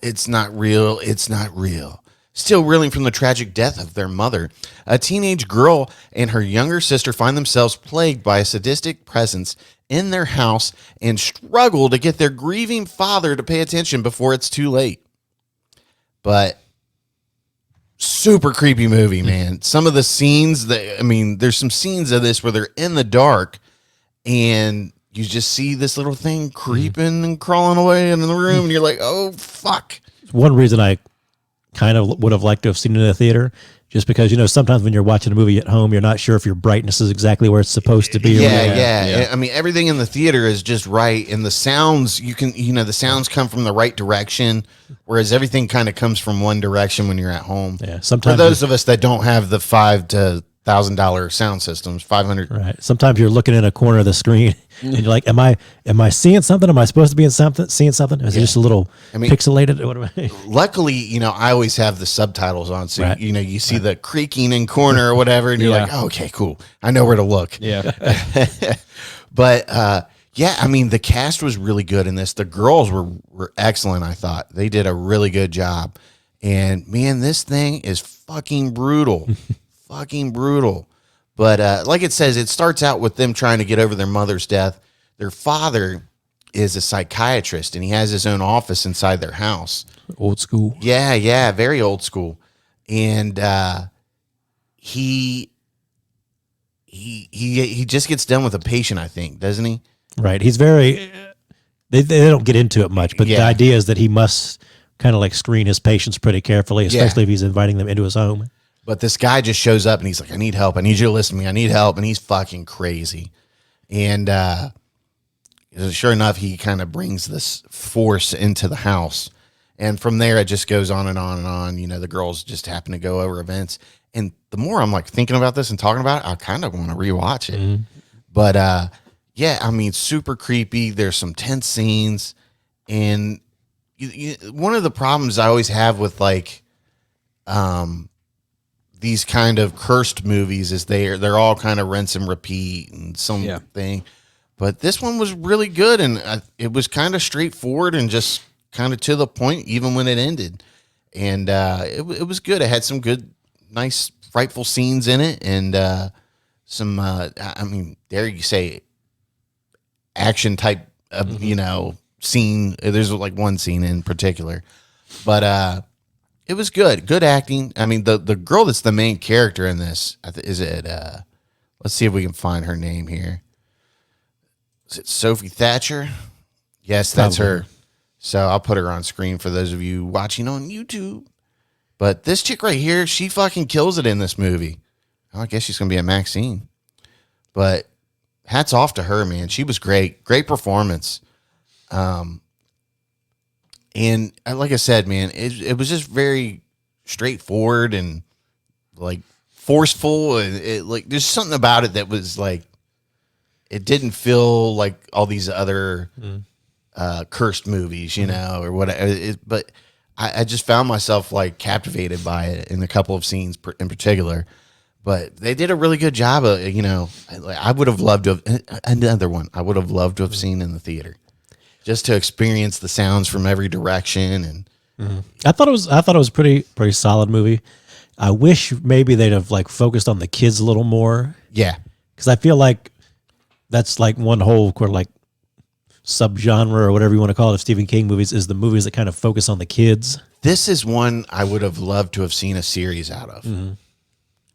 Still reeling from the tragic death of their mother, a teenage girl and her younger sister find themselves plagued by a sadistic presence in their house and struggle to get their grieving father to pay attention before it's too late. But super creepy movie, man. Some of the scenes there's some scenes of this where they're in the dark and you just see this little thing creeping and crawling away in the room and you're like, oh, fuck. One reason I kind of would have liked to have seen it in the theater, just because sometimes when you're watching a movie at home, you're not sure if your brightness is exactly where it's supposed to be. Yeah. I mean, everything in the theater is just right, and the sounds the sounds come from the right direction, whereas everything kind of comes from one direction when you're at home. Yeah, sometimes for those of us that don't have the $5,000 to $1,000 sound systems, 500. Right. Sometimes you're looking in a corner of the screen and you're like, am I seeing something? Am I supposed to be seeing something? Is it just a little pixelated? What am I? Luckily, I always have the subtitles on. So, right. You see the creaking in corner or whatever. And you're like, oh, okay, cool. I know where to look. Yeah. But, the cast was really good in this. The girls were excellent, I thought. They did a really good job. And, man, this thing is fucking brutal. Fucking brutal. But like it says, it starts out with them trying to get over their mother's death. Their father is a psychiatrist, and he has his own office inside their house. Old school. Yeah, very old school. And he just gets done with a patient, I think, doesn't he? Right. He's very... They don't get into it much, but the idea is that he must kind of like screen his patients pretty carefully, especially if he's inviting them into his home. But this guy just shows up and he's like, I need help. I need you to listen to me. I need help. And he's fucking crazy. And sure enough, he kind of brings this force into the house. And from there, it just goes on and on and on. The girls just happen to go over events. And the more I'm like thinking about this and talking about it, I kind of want to rewatch it. But yeah, I mean, super creepy. There's some tense scenes, and one of the problems I always have with like these kind of cursed movies is they're all kind of rinse and repeat and something. But this one was really good, and it was kind of straightforward and just kind of to the point, even when it ended. And it was good. It had some good, nice, frightful scenes in it, and some, I mean, dare you say, action type of, scene. There's like one scene in particular, but it was good. Good acting. I mean, the girl that's the main character in this, is it, let's see if we can find her name here. Is it Sophie Thatcher? Yes, that's her. So I'll put her on screen for those of you watching on YouTube. But this chick right here, she fucking kills it in this movie. Oh, I guess she's going to be at Maxine. But hats off to her, man. She was great. Great performance. And like I said, man, it was just very straightforward and like forceful. And it like there's something about it that was like, it didn't feel like all these other cursed movies, or whatever. But I just found myself like captivated by it in a couple of scenes in particular. But they did a really good job of, I would have loved to have another one. I would have loved to have seen in the theater, just to experience the sounds from every direction. And I thought it was pretty solid movie. I wish maybe they'd have like focused on the kids a little more. Yeah, because I feel like that's like one whole like subgenre or whatever you want to call it of Stephen King movies, is the movies that kind of focus on the kids. This is one I would have loved to have seen a series out of.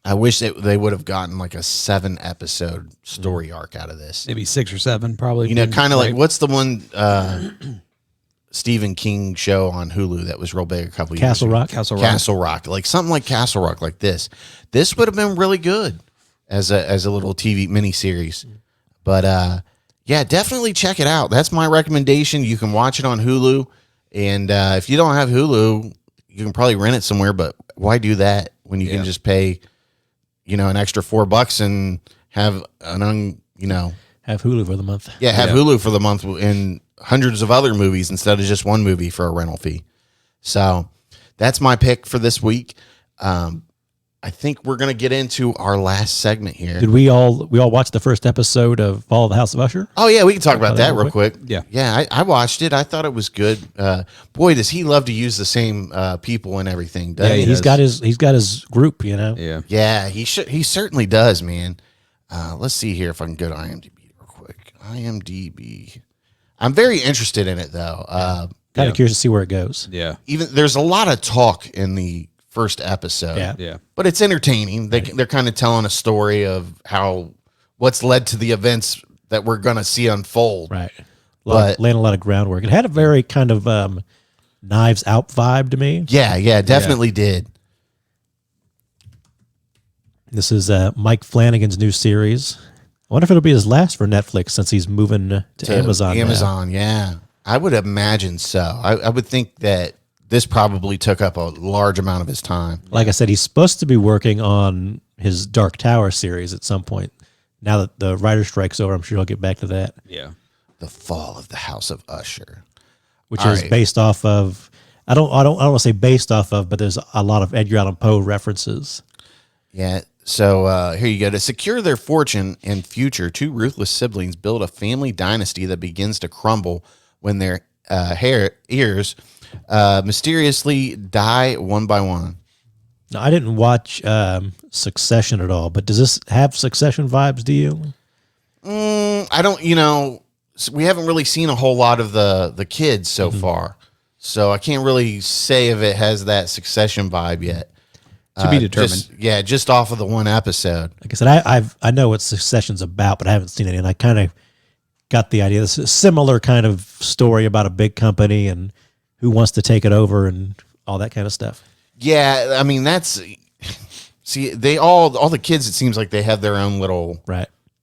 I wish that they would have gotten like a 7-episode story arc out of this. Maybe 6 or 7, probably. Kind of like, what's the one Stephen King show on Hulu that was real big a couple years ago? Castle Rock. Like something like Castle Rock, like this. This would have been really good as a little TV miniseries. But yeah, definitely check it out. That's my recommendation. You can watch it on Hulu. And if you don't have Hulu, you can probably rent it somewhere. But why do that when you can just pay, an extra $4 and have have Hulu for the month. Yeah, have Hulu for the month and hundreds of other movies instead of just one movie for a rental fee. So that's my pick for this week. I think we're gonna get into our last segment here. Did we all watch the first episode of Fall of the House of Usher? Oh yeah, we can talk about that real quick. Yeah, I watched it. I thought it was good. Boy, does he love to use the same people and everything. Doesn't he? He's got his group. Yeah, he certainly does, man. Let's see here if I can go to IMDb real quick. IMDb. I'm very interested in it though. Kind of curious to see where it goes. Yeah. Even there's a lot of talk in the first episode. Yeah. But it's entertaining. They're kind of telling a story of what's led to the events that we're going to see unfold. Right. Laying a lot of groundwork. It had a very kind of Knives Out vibe to me. Yeah, definitely did. This is Mike Flanagan's new series. I wonder if it'll be his last for Netflix since he's moving to Amazon. Amazon, yeah. I would imagine so. I would think that this probably took up a large amount of his time. Like I said, he's supposed to be working on his Dark Tower series at some point. Now that the writer strike's over, I'm sure he'll get back to that. Yeah. The Fall of the House of Usher, which is based off of. I don't want to say based off of, but there's a lot of Edgar Allan Poe references. Yeah. So here you go. To secure their fortune and future, 2 ruthless siblings build a family dynasty that begins to crumble when their heirs mysteriously die one by one. Now, I didn't watch Succession at all, but does this have Succession vibes to you? I don't, we haven't really seen a whole lot of the kids so far. So I can't really say if it has that Succession vibe yet. To be determined. Just off of the one episode. Like I said, I know what Succession's about, but I haven't seen it, and I kind of got the idea. This is a similar kind of story about a big company and who wants to take it over and all that kind of stuff. Yeah, I mean they all the kids. It seems like they have their own little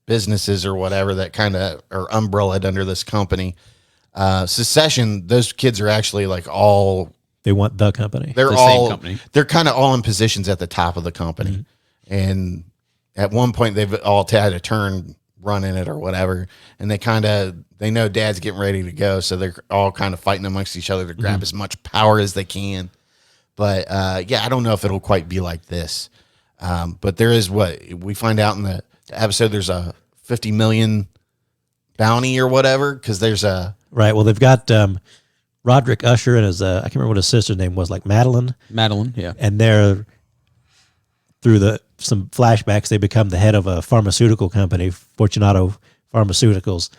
businesses or whatever that kind of are umbrellaed under this company. Succession, those kids are actually like all They want the company. They're The all same company. They're kind of all in positions at the top of the company, and at one point they've all had a turn running it or whatever, and they know Dad's getting ready to go, so they're all kind of fighting amongst each other to grab as much power as they can. But I don't know if it'll quite be like this. But there is what we find out in the episode. There's a 50 million bounty or whatever because there's a Right. Well, they've got Roderick Usher and his I can't remember what his sister's name was, like Madeline. Madeline, yeah. And they're through some flashbacks, they become the head of a pharmaceutical company, Fortunato Pharmaceuticals.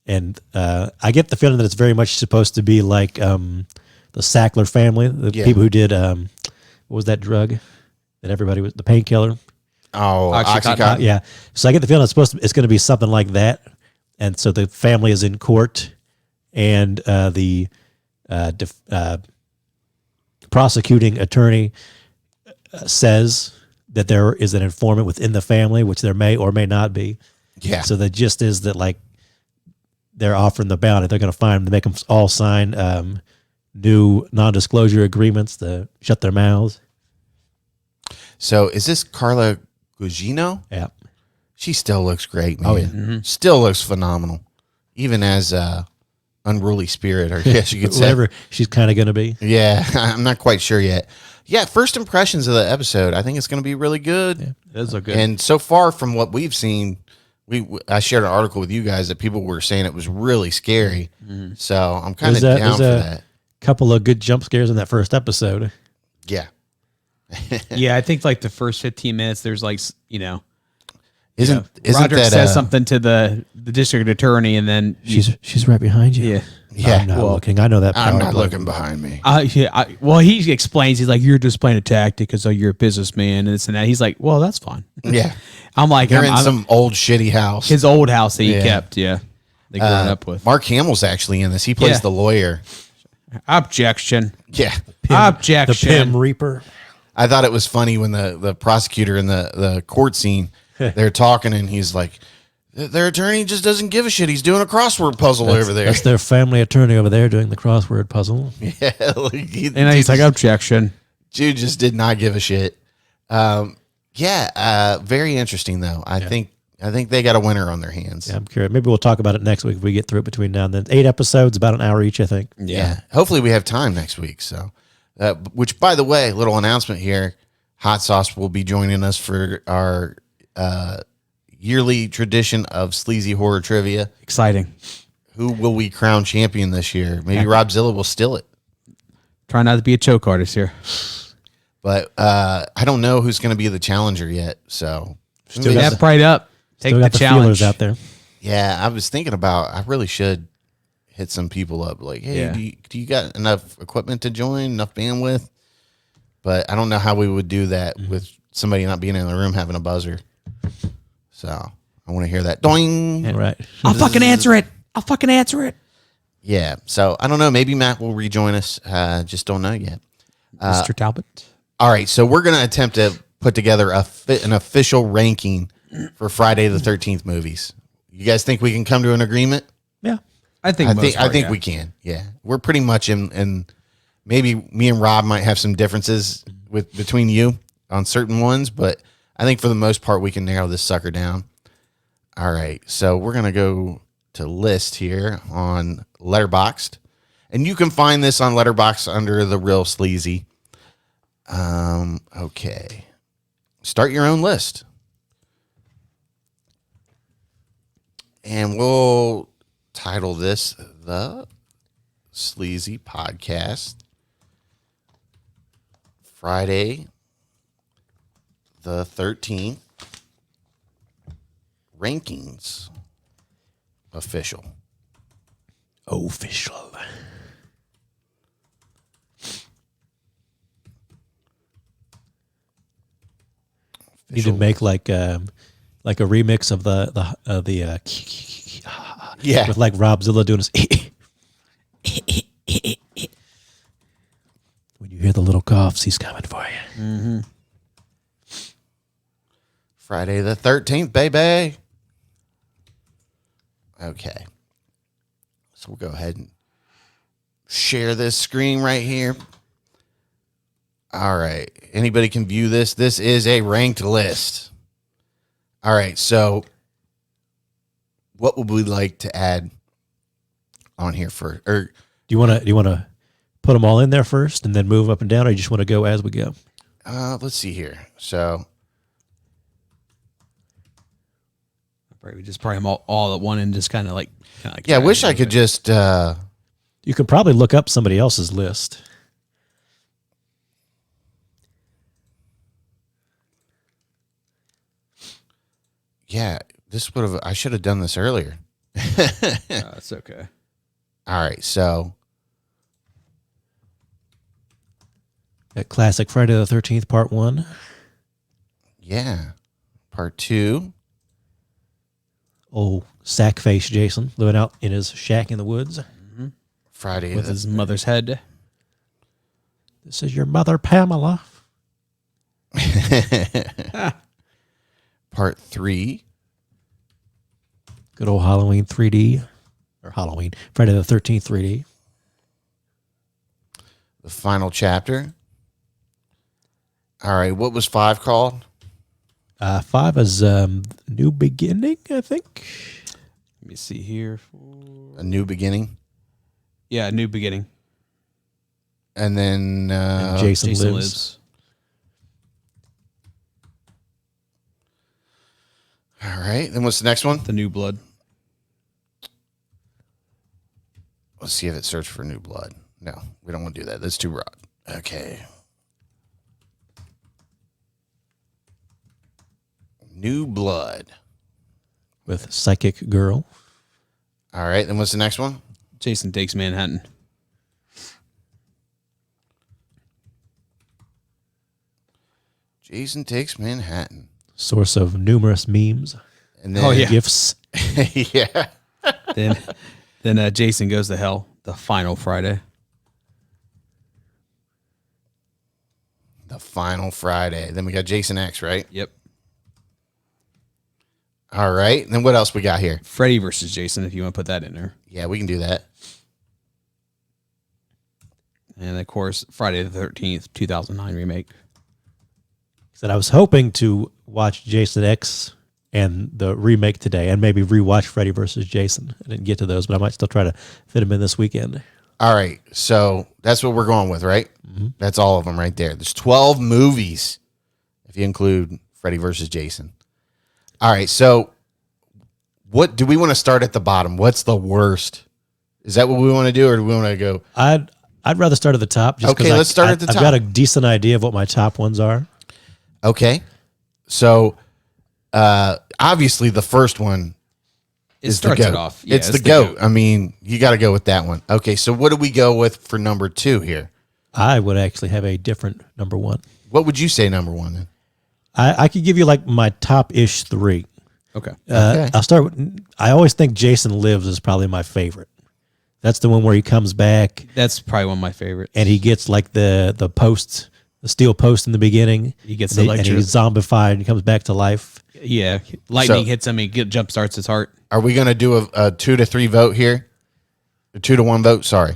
And I get the feeling that it's very much supposed to be like the Sackler family, the people who did what was that drug that everybody was, the painkiller? Oxycontin. Yeah. So I get the feeling it's going to be something like that. And so the family is in court, and the prosecuting attorney says that there is an informant within the family, which there may or may not be. Yeah. So the gist is that like they're offering the bounty. They're going to find them, make them all sign new non-disclosure agreements to shut their mouths. So is this Carla Gugino? Yeah. She still looks great, man. Oh, yeah. Still looks phenomenal. Even as unruly spirit, or yes, you could say. Whatever she's kind of going to be. Yeah, I'm not quite sure yet. Yeah, first impressions of the episode, I think it's going to be really good. Yeah, Those are good. And so far from what we've seen, I shared an article with you guys that people were saying it was really scary. So I'm kind of down for that. Couple of good jump scares in that first episode. Yeah. Yeah, I think like the first 15 minutes, there's like, Isn't Roderick that says something to the district attorney, and then She's right behind you. yeah. Yeah. I'm not looking. I know that. I'm power not play. looking behind me. Well, he explains. He's like, "You're just playing a tactic because you're a businessman and this and that." He's like, "Well, that's fine." Yeah. I'm like, They're in I'm some old shitty house. his old house that he Yeah. kept. Yeah, they grew up with. Mark Hamill's actually in this. He plays Yeah. the lawyer. Objection. Yeah. The Objection. Pim Reaper. I thought it was funny when the prosecutor in the court scene, they're talking and he's like, their attorney just doesn't give a shit. He's doing a crossword puzzle over there. That's their family attorney over there doing the crossword puzzle. Yeah, like And he's like, objection. dude just did not give a shit. Very interesting though. I think they got a winner on their hands. Yeah, I'm curious. Maybe we'll talk about it next week if we get through it between now and then. 8 episodes, about an hour each, I think. Yeah. Hopefully we have time next week. So, which by the way, little announcement here, Hot Sauce will be joining us for our yearly tradition of sleazy horror trivia. Exciting. Who will we crown champion this year? Maybe Robzilla will steal it. Try not to be a choke artist here. But I don't know who's going to be the challenger yet. So Still got Step right up. Take Still the got the challenge feelers out there. yeah, I was thinking about I really should hit some people up. Like, hey, Yeah. do you got enough equipment to join, enough bandwidth? But I don't know how we would do that with somebody not being in the room having a buzzer. So I want to hear that. Doing. Right. I'll fucking answer it. I'll fucking answer it. Yeah. So I don't know. Maybe Matt will rejoin us. Just don't know yet. Mr. Talbot. All right. So we're going to attempt to put together an official ranking for Friday the 13th movies. You guys think we can come to an agreement? Yeah. I think We can. Yeah. We're pretty much in maybe me and Rob might have some differences between you on certain ones, but I think for the most part we can narrow this sucker down. All right. So we're going to go to list here on Letterboxd, and you can find this on Letterboxd under the Real Sleazy. Okay. Start your own list. And we'll title this the Sleazy Podcast Friday the 13th Rankings Official. Official. Need to make like a remix of the Yeah. with like Robzilla doing his when you hear the little coughs, he's coming for you. Mm-hmm. Friday the 13th, baby. Okay. So we'll go ahead and share this screen right here. All right. Anybody can view this. This is a ranked list. All right. So what would we like to add on here for? Or Do you want to put them all in there first and then move up and down, or you just want to go as we go? let's see here. So We just probably them all at one and just kind of like. Yeah, I wish I could just. You could probably look up somebody else's list. Yeah, this would have. I should have done this earlier. It's okay. All right, so That classic Friday the 13th Part 1. yeah, Part 2. Old sack face Jason living out in his shack in the woods. Friday With his mother's head. This is your mother, Pamela. Part 3. Good old Halloween 3D. Or Halloween. Friday the 13th 3D. The final chapter. All right, what was 5 called? 5 is New Beginning, I think. Let me see here. A New Beginning. Yeah, New Beginning. And then And Jason Jason Lives. Lives. All right, then what's the next one? The New Blood. Let's see if it searched for New Blood. No, we don't want to do that. That's too broad. Okay. New Blood. With Psychic Girl. All right, then what's the next one? Jason Takes Manhattan. Jason Takes Manhattan. Source of numerous memes. And then, Oh, yeah. GIFs. yeah. then Jason Goes to Hell. The final Friday. The Final Friday. Then we got Jason X, right? Yep. All right. And then what else we got here? Freddy versus Jason, if you want to put that in there. Yeah, we can do that. And of course, Friday the 13th, 2009 remake. Said I was hoping to watch Jason X and the remake today and maybe rewatch Freddy versus Jason. I didn't get to those, but I might still try to fit them in this weekend. All right. So that's what we're going with, right? Mm-hmm. That's all of them right there. There's 12 movies if you include Freddy versus Jason. All right. So what do we want to start at the bottom? What's the worst? Is that what we want to do, or do we want to go? I'd rather start at the top. Just Okay, let's start at the top. I've got a decent idea of what my top ones are. Okay. So obviously the first one It starts the goat. it off. Yeah, it's the goat. I mean, you got to go with that one. Okay. So what do we go with for number 2 here? I would actually have a different number 1. What would you say number 1 then? I could give you like my top-ish 3. Okay. Okay. I'll start with, I always think Jason Lives is probably my favorite. That's the one where he comes back That's probably one of my favorites. and he gets like the post, the steel post in the beginning. He gets and the and lecture. he's zombified and he comes back to life. Yeah. Lightning So- hits him. He jump starts his heart. Are we going to do a 2 to 3 vote here? A 2 to 1 vote? Sorry.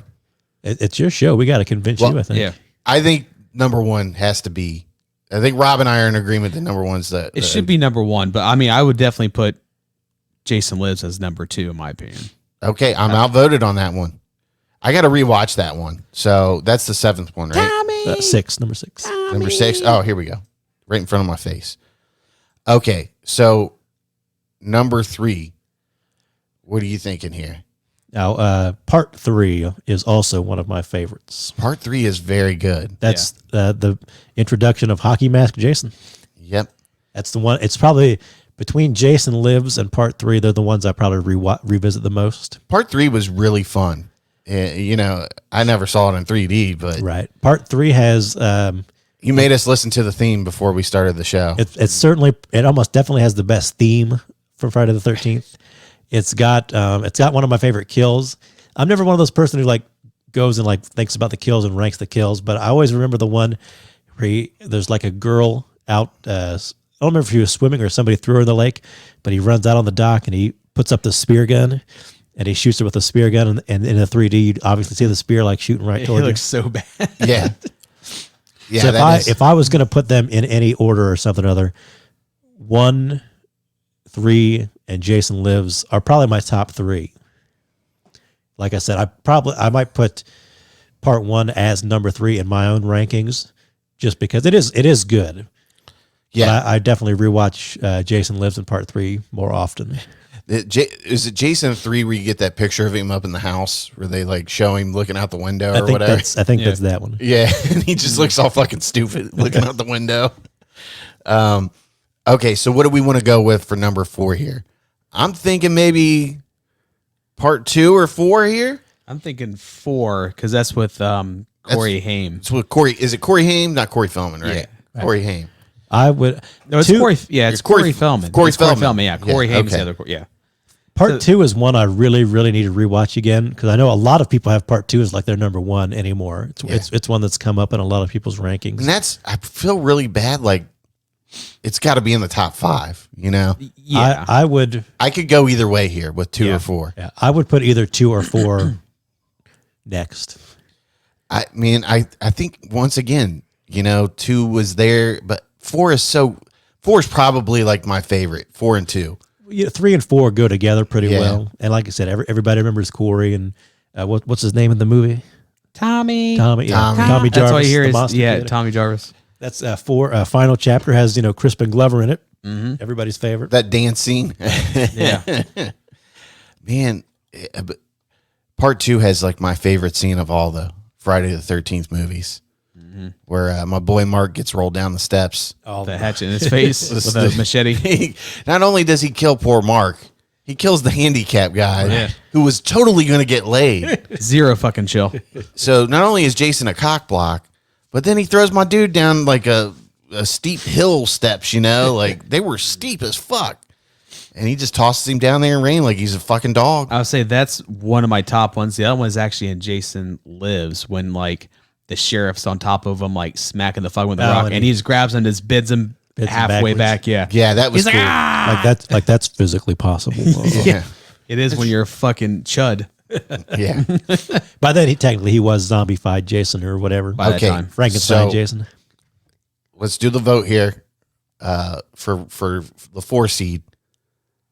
It's your show. We got to convince you, I think. Yeah. I think number 1 has to be. I think Rob and I are in agreement that number 1's the. It should be number 1, but I mean, I would definitely put Jason Lives as number 2, in my opinion. Okay, I'm outvoted on that one. I got to rewatch that one. So that's the 7th one, right? 6, number 6. Number 6. Oh, here we go. Right in front of my face. Okay, so number 3. What are you thinking here? Now, part 3 is also one of my favorites. Part 3 is very good. That's the introduction of Hockey Mask Jason. Yep. That's the one. It's probably between Jason Lives and part 3. They're the ones I probably revisit the most. Part 3 was really fun. You know, I never saw it in 3D, but Right. Part 3 has you made us listen to the theme before we started the show. it almost definitely has the best theme from Friday the 13th. It's got one of my favorite kills. I'm never one of those person who like goes and like thinks about the kills and ranks the kills, but I always remember the one where there's like a girl out. I don't remember if he was swimming or somebody threw her in the lake, but he runs out on the dock and he puts up the spear gun and he shoots her with a spear gun. And in a 3D, you obviously see the spear like shooting right It towards her. looks so bad. Yeah. Yeah, So if I was going to put them in any order or something or other, 1, 3, and Jason Lives are probably my top 3. Like I said, I might put part 1 as number 3 in my own rankings, just because it is good. Yeah, but I definitely rewatch Jason Lives in part 3 more often. Is it Jason 3 where you get that picture of him up in the house where they like show him looking out the window or whatever? I think that's that one. Yeah, and he just looks all fucking stupid looking out the window. Okay, so what do we want to go with for number 4 here? I'm thinking maybe part 2 or 4 here. I'm thinking 4 because that's with Corey Haim. It's with Corey. Is it Corey Haim? Not Corey Feldman, right? Yeah. Corey Haim. I would. No, it's 2, Corey. Yeah, it's Corey Feldman. Corey It's Corey Feldman. Feldman. Yeah, Corey Haim's okay. the other. Yeah. Part 2 is one I really, really need to rewatch again, because I know a lot of people have part 2 as like their number 1 anymore. It's one that's come up in a lot of people's rankings. And I feel really bad. Like, it's got to be in the top 5, you know? Yeah. I could go either way here with 2 or 4. Yeah, I would put either 2 or 4 next. I mean, I think once again, you know, 2 was there, but 4 is probably like my favorite, 4 and 2. 3 and 4 go together pretty Yeah. well. And like I said, everybody remembers Corey and what's his name in the movie? Tommy. Tommy Jarvis. That's why you hear the is monster kid. Tommy Jarvis. That's 4. Final chapter has Crispin Glover in it. Mm-hmm. Everybody's favorite. That dance scene. Yeah. Man, but part 2 has like my favorite scene of all the Friday the 13th movies, where my boy Mark gets rolled down the steps. The hatchet in his face with a machete. Not only does he kill poor Mark, he kills the handicap guy who was totally going to get laid. Zero fucking chill. So not only is Jason a cock block, but then he throws my dude down like a steep hill steps, like they were steep as fuck. And he just tosses him down there in rain like he's a fucking dog. I would say that's one of my top ones. The other one is actually in Jason Lives when like the sheriff's on top of him, like smacking the fuck with the rock, and he just grabs him, and just bids him halfway back. Yeah, yeah, that was he's cool. like, ah! Like that's physically possible. Yeah, it is when you're a fucking chud. Yeah. By then, he was zombified Jason or whatever. By that Okay. time. Frankenstein So- Jason. Let's do the vote here for the 4 seed.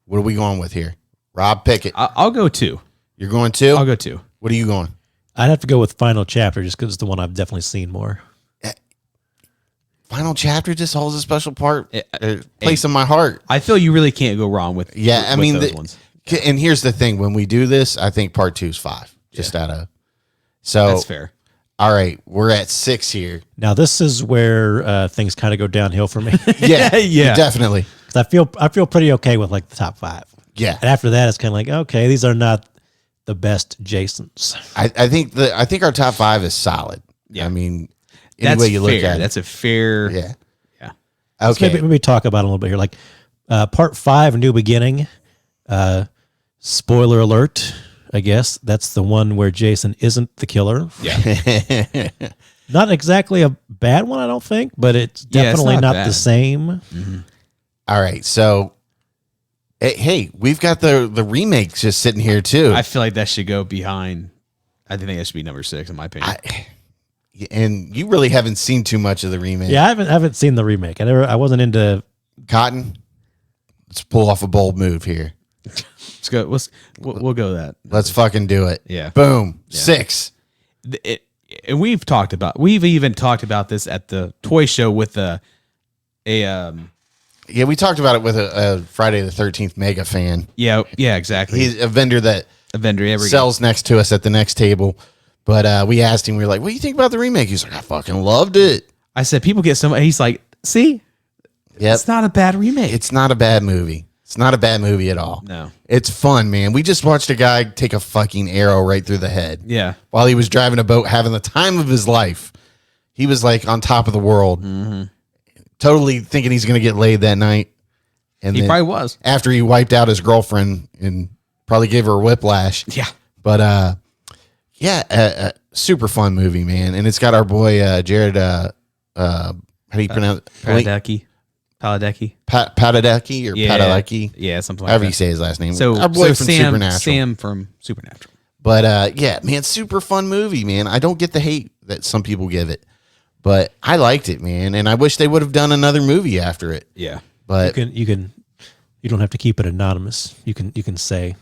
What are we going with here? Rob, pick it. I'll go 2. You're going 2? I'll go 2. What are you going? I'd have to go with Final Chapter just because it's the one I've definitely seen more. Final chapter just holds a special place in my heart. I feel you really can't go wrong with those ones. And here's the thing: when we do this, I think part 2 is 5. Just out of so That's fair. All right, we're at 6 here. Now this is where things kind of go downhill for me. Yeah, Yeah. definitely. 'Cause I feel pretty okay with like the top 5. Yeah, And after that, it's kind of like, okay, these are not the best Jasons. I think our top 5 is solid. Yeah. I mean, any That's way you look fair. at it. That's a fair. Yeah. Yeah. Okay. So maybe talk about it a little bit here. Like part 5, New Beginning. Spoiler alert, I guess. That's the one where Jason isn't the killer. Yeah. Not exactly a bad one, I don't think, but it's Yeah, it's definitely not not bad. the same. All right, so hey, we've got the remakes just sitting here too. I feel like that should go behind. I think that should be number 6 in my opinion. And you really haven't seen too much of the remake. Yeah, I haven't seen the remake. I wasn't into. Cotton, let's pull off a bold move here. Let's go. We'll go that. Let's fucking do it. Yeah. Boom. 6. And we've even talked about this at the toy show with Yeah, we talked about it with a Friday the 13th mega fan. yeah exactly. He's a vendor that a vendor every sells next to us at the next table. But we asked him, we were like, what do you think about the remake? He's like, I fucking loved it. I said people get some. He's like, see, Yep. it's not a bad remake. It's not a bad movie. It's not a bad movie at all. No. It's fun, man. We just watched a guy take a fucking arrow right through the head. Yeah. While he was driving a boat, having the time of his life. He was like on top of the world. Totally thinking he's going to get laid that night. And He then probably was. after he wiped out his girlfriend and probably gave her a whiplash. Yeah. But yeah, super fun movie, man. And it's got our boy Jared. How do you pronounce it? Paladecki. Padalecki or Yeah. Padalecki? Yeah, something like However that. you say his last name. So our boy so from Sam, Supernatural. Sam from Supernatural. But yeah, man, super fun movie, man. I don't get the hate that some people give it, But I liked it, man, and I wish they would have done another movie after it. Yeah. But You don't have to keep it anonymous. You can say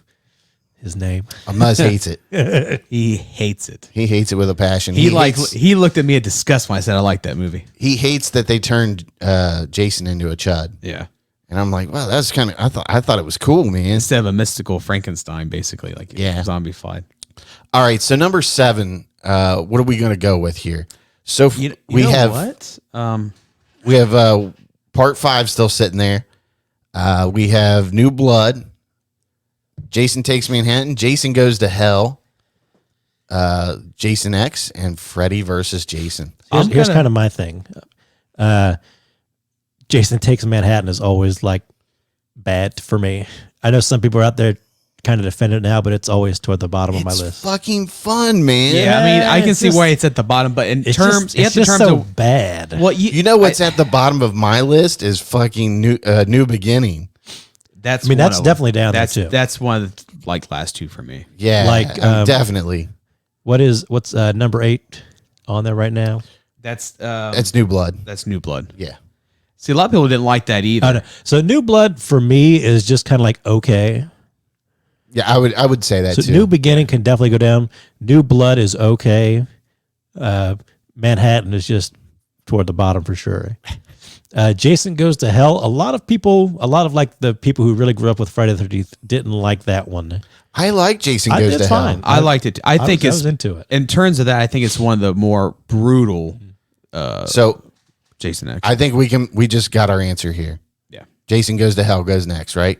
his name. Muzz hates it. He hates it. He hates it with a passion. He hates, looked at me in disgust when I said I liked that movie. he hates that they turned Jason into a chud. Yeah. And I'm like, well, that's kind of. I thought it was cool, man. Instead of a mystical Frankenstein, basically, like zombie fight. All right, so number 7. What are we going to go with here? So You we know have what? we have part 5 still sitting there. We have New Blood. Jason Takes Manhattan. Jason Goes to Hell. Jason X and Freddy versus Jason. Here's kind of my thing. Jason Takes Manhattan is always like bad for me. I know some people are out there kind of defend it now, but it's always toward the bottom of my list. It's fucking fun, man. Yeah, I mean, I can see why it's at the bottom, but in terms, it's just so bad. Well, You know what's at the bottom of my list is fucking New Beginning. that's definitely down there too. That's one of the last two for me. Yeah, Like, definitely. What's number 8 on there right now? That's New Blood. That's New Blood. Yeah. See, a lot of people didn't like that either. Oh, no. So New Blood for me is just kind of like okay. Yeah, I would say that So too. New Beginning can definitely go down. New Blood is okay. Manhattan is just toward the bottom for sure. Jason Goes to Hell. A lot of like the people who really grew up with Friday the 13th didn't like that one. I like Jason Goes to Hell. I liked it. I think I it's was into it. in terms of that. I think it's one of the more brutal. So Jason X. I think we just got our answer here. Yeah. Jason Goes to Hell goes next, right?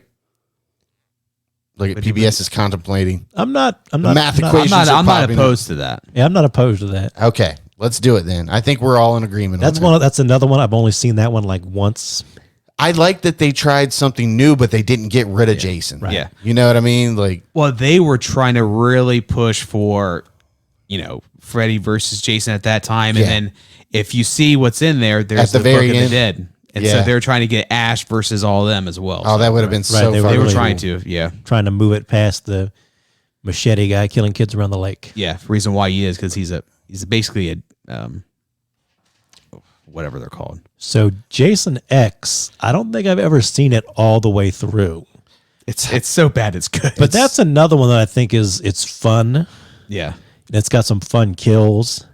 Look at PBS is contemplating. I'm not math equation. I'm not opposed to that. Yeah, I'm not opposed to that. Okay, let's do it then. I think we're all in agreement. That's on that. that's another one. I've only seen that one like once. I like that they tried something new, but they didn't get rid of Jason. Right. Yeah. You know what I mean? Like, Well, they were trying to really push for, Freddy versus Jason at that time, Yeah. and then if you see what's in there, there's At the the very Book of end. the Dead, and Yeah. so they're trying to get Ash versus all of them as well. oh, that would have been so They fun. they were really trying to, yeah, Trying to move it past the machete guy killing kids around the lake. yeah. Reason why he is because he's basically a whatever they're called. So Jason X, I don't think I've ever seen it all the way through. It's so bad it's good. But that's another one that I think it's fun. yeah. It's got some fun kills.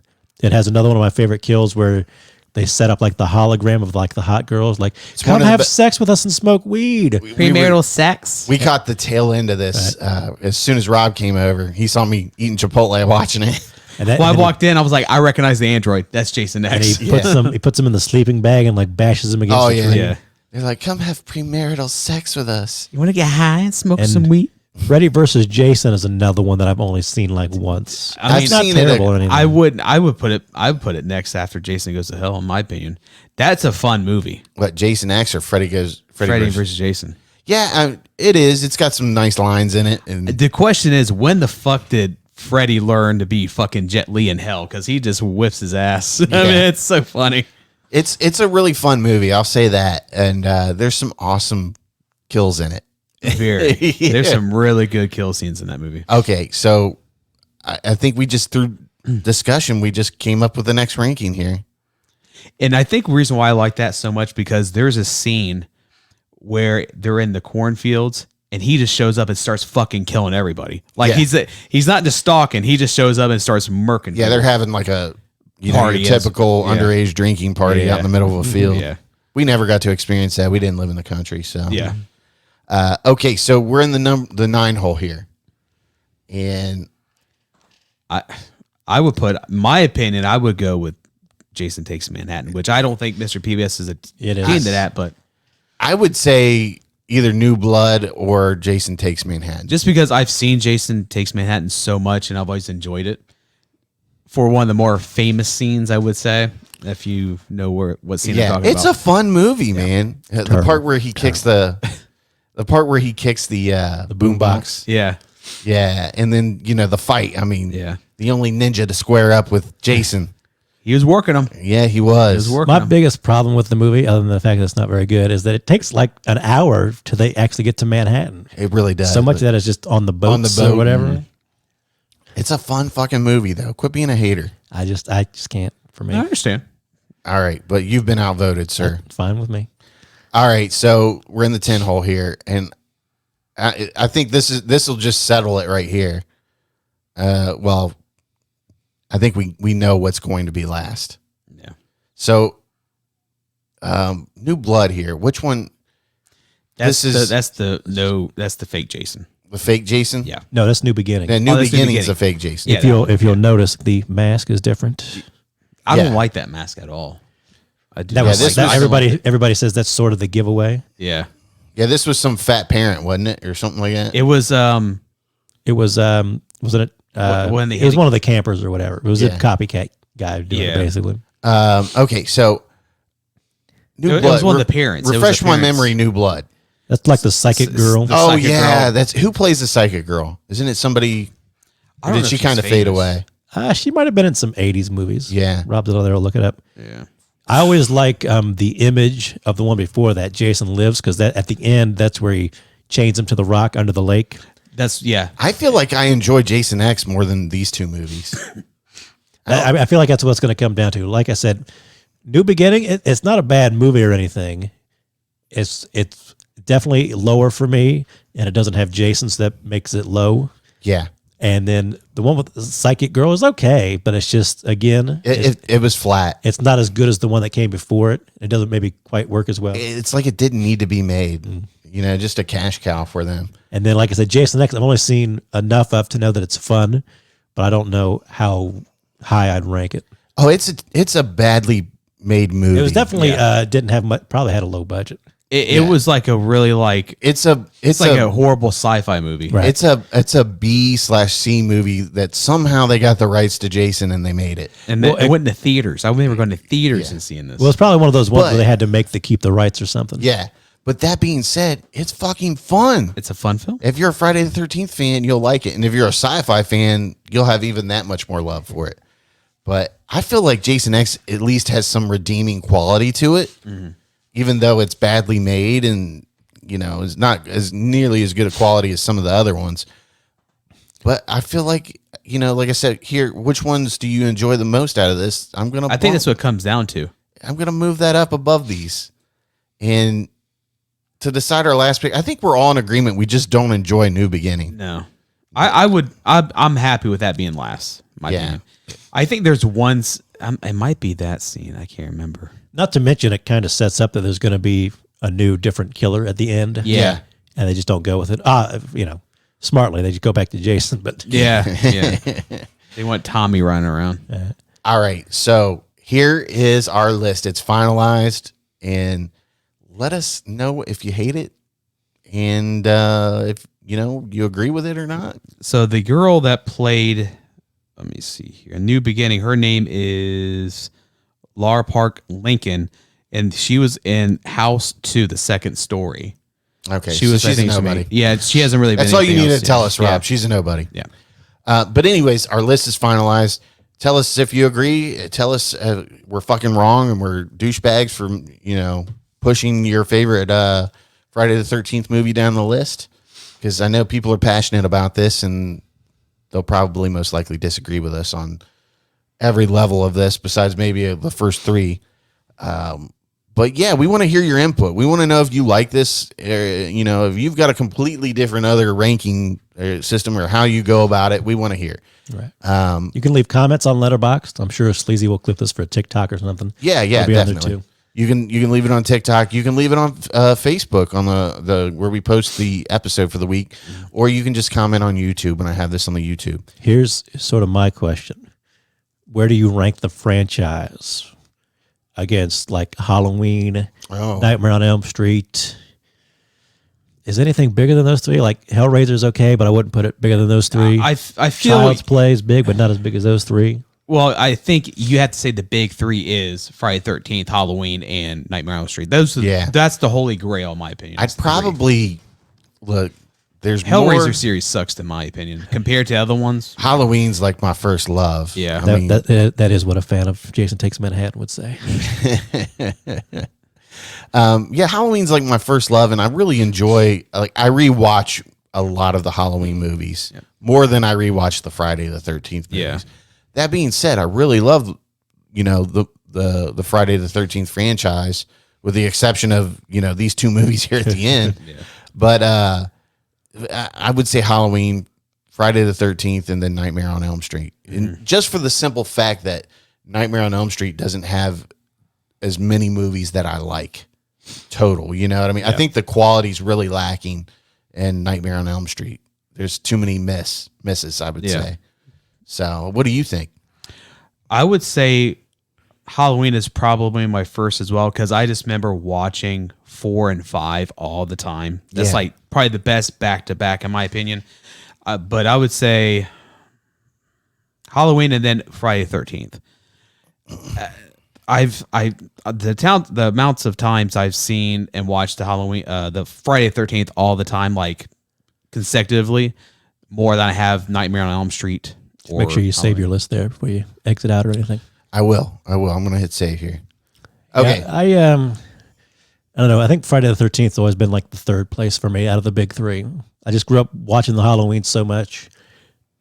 It has another one of my favorite kills where they set up like the hologram of like the hot girls, like come one of the have be- sex with us and smoke weed. Premarital sex. We caught the tail end of this as soon as Rob came over. He saw me eating Chipotle watching it. And that, Well, I and walked in. I was like, I recognize the android. That's Jason and X. he puts him in the sleeping bag and like bashes him against Oh the yeah, tree. Yeah. They're like, come have premarital sex with us. You want to get high and smoke And- some weed? Freddy versus Jason is another one that I've only seen like once. I It's mean, not seen it terrible a- or anything. I would put it next after Jason Goes to Hell, in my opinion. That's a fun movie. What, Jason X or Freddy Freddy versus Jason. Yeah, it is. It's got some nice lines in it. And The question is, when the fuck did Freddy learn to be fucking Jet Li in hell? Because he just whips his ass. I mean, it's so funny. it's a really fun movie. I'll say that. And there's some awesome kills in it. Very. Yeah. There's some really good kill scenes in that movie. Okay, so I think we just through discussion we just came up with the next ranking here. And I think the reason why I like that so much because there's a scene where they're in the cornfields and he just shows up and starts fucking killing everybody. Like Yeah. he's not just stalking, he just shows up and starts murking. Yeah, they're having like a Party, your typical yes. Yeah. underage drinking party Yeah. out in the middle of a field. Yeah. We never got to experience that. We didn't live in the country, so Yeah. Okay, so we're in the 9 hole here, and I would put my opinion. I would go with Jason Takes Manhattan, which I don't think Mr. PBS is a It is. team to that, but I would say either New Blood or Jason Takes Manhattan. just because I've seen Jason Takes Manhattan so much and I've always enjoyed it. For one of the more famous scenes, I would say, if you know what scene I'm Yeah, talking it's about. a fun movie, man. The part where he kicks the boombox. Yeah, Yeah, and then the fight. I mean, Yeah. the only ninja to square up with Jason. he was working them. Yeah, he He was. was working My 'em. biggest problem with the movie, other than the fact that it's not very good, is that it takes like an hour till they actually get to Manhattan. It really does. So much of that is just on the boats boat, or whatever. It's a fun fucking movie, though. Quit being a hater. I just can't for me. I understand. All right, but you've been outvoted, sir. That's fine with me. All right, so we're in the 10 hole here, and I think this will just settle it right here. Well, I think we know what's going to be last. Yeah. So, New Blood here. Which one? That's the fake Jason. The fake Jason? Yeah. No, that's New Beginning. The New that's New Beginning is Beginning. a fake Jason. Yeah. If you'll notice, the mask is different. I Yeah. don't like that mask at all. I do That not was, like this was- everybody says that's sort of the giveaway. Yeah. Yeah, this was some fat parent, wasn't it? Or something like that? It was wasn't it? When they it was had- one of the campers or whatever. It was a Yeah. copycat guy doing it, basically. Okay, so New It was one of the parents. It was Refresh the my parents. memory, New Blood. That's like the psychic girl. the Oh, psychic yeah. girl. That's who plays the psychic girl? Isn't it somebody? I Or don't did know she if she's kind of fade famous. away? She might have been in some 80s movies. Yeah. Robzilla there will look it up. Yeah. I always like the image of the one before that, Jason Lives, because that at the end, that's where he chains him to the rock under the lake. Yeah. I feel like I enjoy Jason X more than these two movies. I feel like that's what's going to come down to. Like I said, New Beginning, it's not a bad movie or anything. It's definitely lower for me, and it doesn't have Jason, so that makes it low. Yeah. And then the one with the psychic girl is okay, but it's just, again, It was flat. it's not as good as the one that came before it. It doesn't maybe quite work as well. It's like it didn't need to be made. You know, just a cash cow for them. And then, like I said, Jason X, I've only seen enough of to know that it's fun, but I don't know how high I'd rank it. Oh, it's a badly made movie. It was definitely didn't have much, probably had a low budget. It was like a really like it's like a horrible sci-fi movie. Right. it's a B/C movie that somehow they got the rights to Jason and they made it. And Well, it went into theaters. I remember going to theaters and seeing this. Well, it's probably one of those ones But- where they had to keep the rights or something. Yeah. But that being said, it's fucking fun. It's a fun film. If you're a Friday the 13th fan, you'll like it. And if you're a sci-fi fan, you'll have even that much more love for it. But I feel like Jason X at least has some redeeming quality to it, even though it's badly made and, you know, is not as nearly as good a quality as some of the other ones. But I feel like, you know, like I said here, which ones do you enjoy the most out of this? I think that's what it comes down to. I'm going to move that up above these. And to decide our last pick, I think we're all in agreement. We just don't enjoy New Beginning. No, I'm happy with that being last. My opinion. I think there's ones. It might be that scene. I can't remember. Not to mention, it kind of sets up that there's going to be a new, different killer at the end. Yeah. And they just don't go with it. You know, smartly, they just go back to Jason. But Yeah. They want Tommy running around. All right. So here is our list. It's finalized. And let us know if you hate it and if, you know, you agree with it or not. So the girl that played, let me see here, A New Beginning. Her name is Laura Park Lincoln, and she was in House 2, The Second Story. Okay. She was, I she's a think, nobody. yeah, she hasn't really been. That's all you anything need else to tell yet. us, Rob. Yeah. She's a nobody. Yeah. But anyways, our list is finalized. Tell us if you agree. Tell us we're fucking wrong and we're douchebags for, you know, pushing your favorite Friday the 13th movie down the list. Because I know people are passionate about this and they'll probably most likely disagree with us on every level of this besides maybe the first three. But yeah, we want to hear your input. We want to know if you like this, you know, if you've got a completely different other ranking system or how you go about it. We want to hear. right. You can leave comments on Letterboxd. I'm sure Sleazy will clip this for a TikTok or something. Yeah, It'll be on there definitely. You can leave it on TikTok. You can leave it on Facebook on the where we post the episode for the week, or you can just comment on YouTube. And I have this on the YouTube. Here's sort of my question. Where do you rank the franchise against like Halloween, Nightmare on Elm Street? Is anything bigger than those three? Like Hellraiser's okay, but I wouldn't put it bigger than those three. I feel Child's Play is big, but not as big as those three. well. I think you have to say the big three is Friday the 13th, Halloween, and Nightmare on Elm Street. That's the holy grail, in my opinion. I'd It's the three. probably look. There's Hellraiser more. series sucks, in my opinion, compared to other ones. Halloween's like my first love. Yeah. I mean, That is what a fan of Jason Takes Manhattan would say. yeah, Halloween's like my first love, and I really enjoy. Like, I rewatch a lot of the Halloween movies more than I rewatch the Friday the 13th movies. Yeah. That being said, I really love, you know, the Friday the 13th franchise, with the exception of, these two movies here at the end. Yeah. But I would say Halloween, Friday the 13th, and then Nightmare on Elm Street. And just for the simple fact that Nightmare on Elm Street doesn't have as many movies that I like total. You know what I mean? Yeah. I think the quality's really lacking in Nightmare on Elm Street. There's too many misses, I would say. So what do you think? I would say Halloween is probably my first as well, because I just remember watching 4 and 5 all the time. That's like probably the best back-to-back in my opinion. But I would say Halloween and then Friday the 13th. The amounts of times I've seen and watched the Friday the 13th all the time, like consecutively, more than I have Nightmare on Elm Street. Make sure you save your list there before you exit out or anything. I will. I'm going to hit save here. Okay. Yeah, I don't know. I think Friday the 13th has always been like the third place for me out of the big three. I just grew up watching the Halloween so much.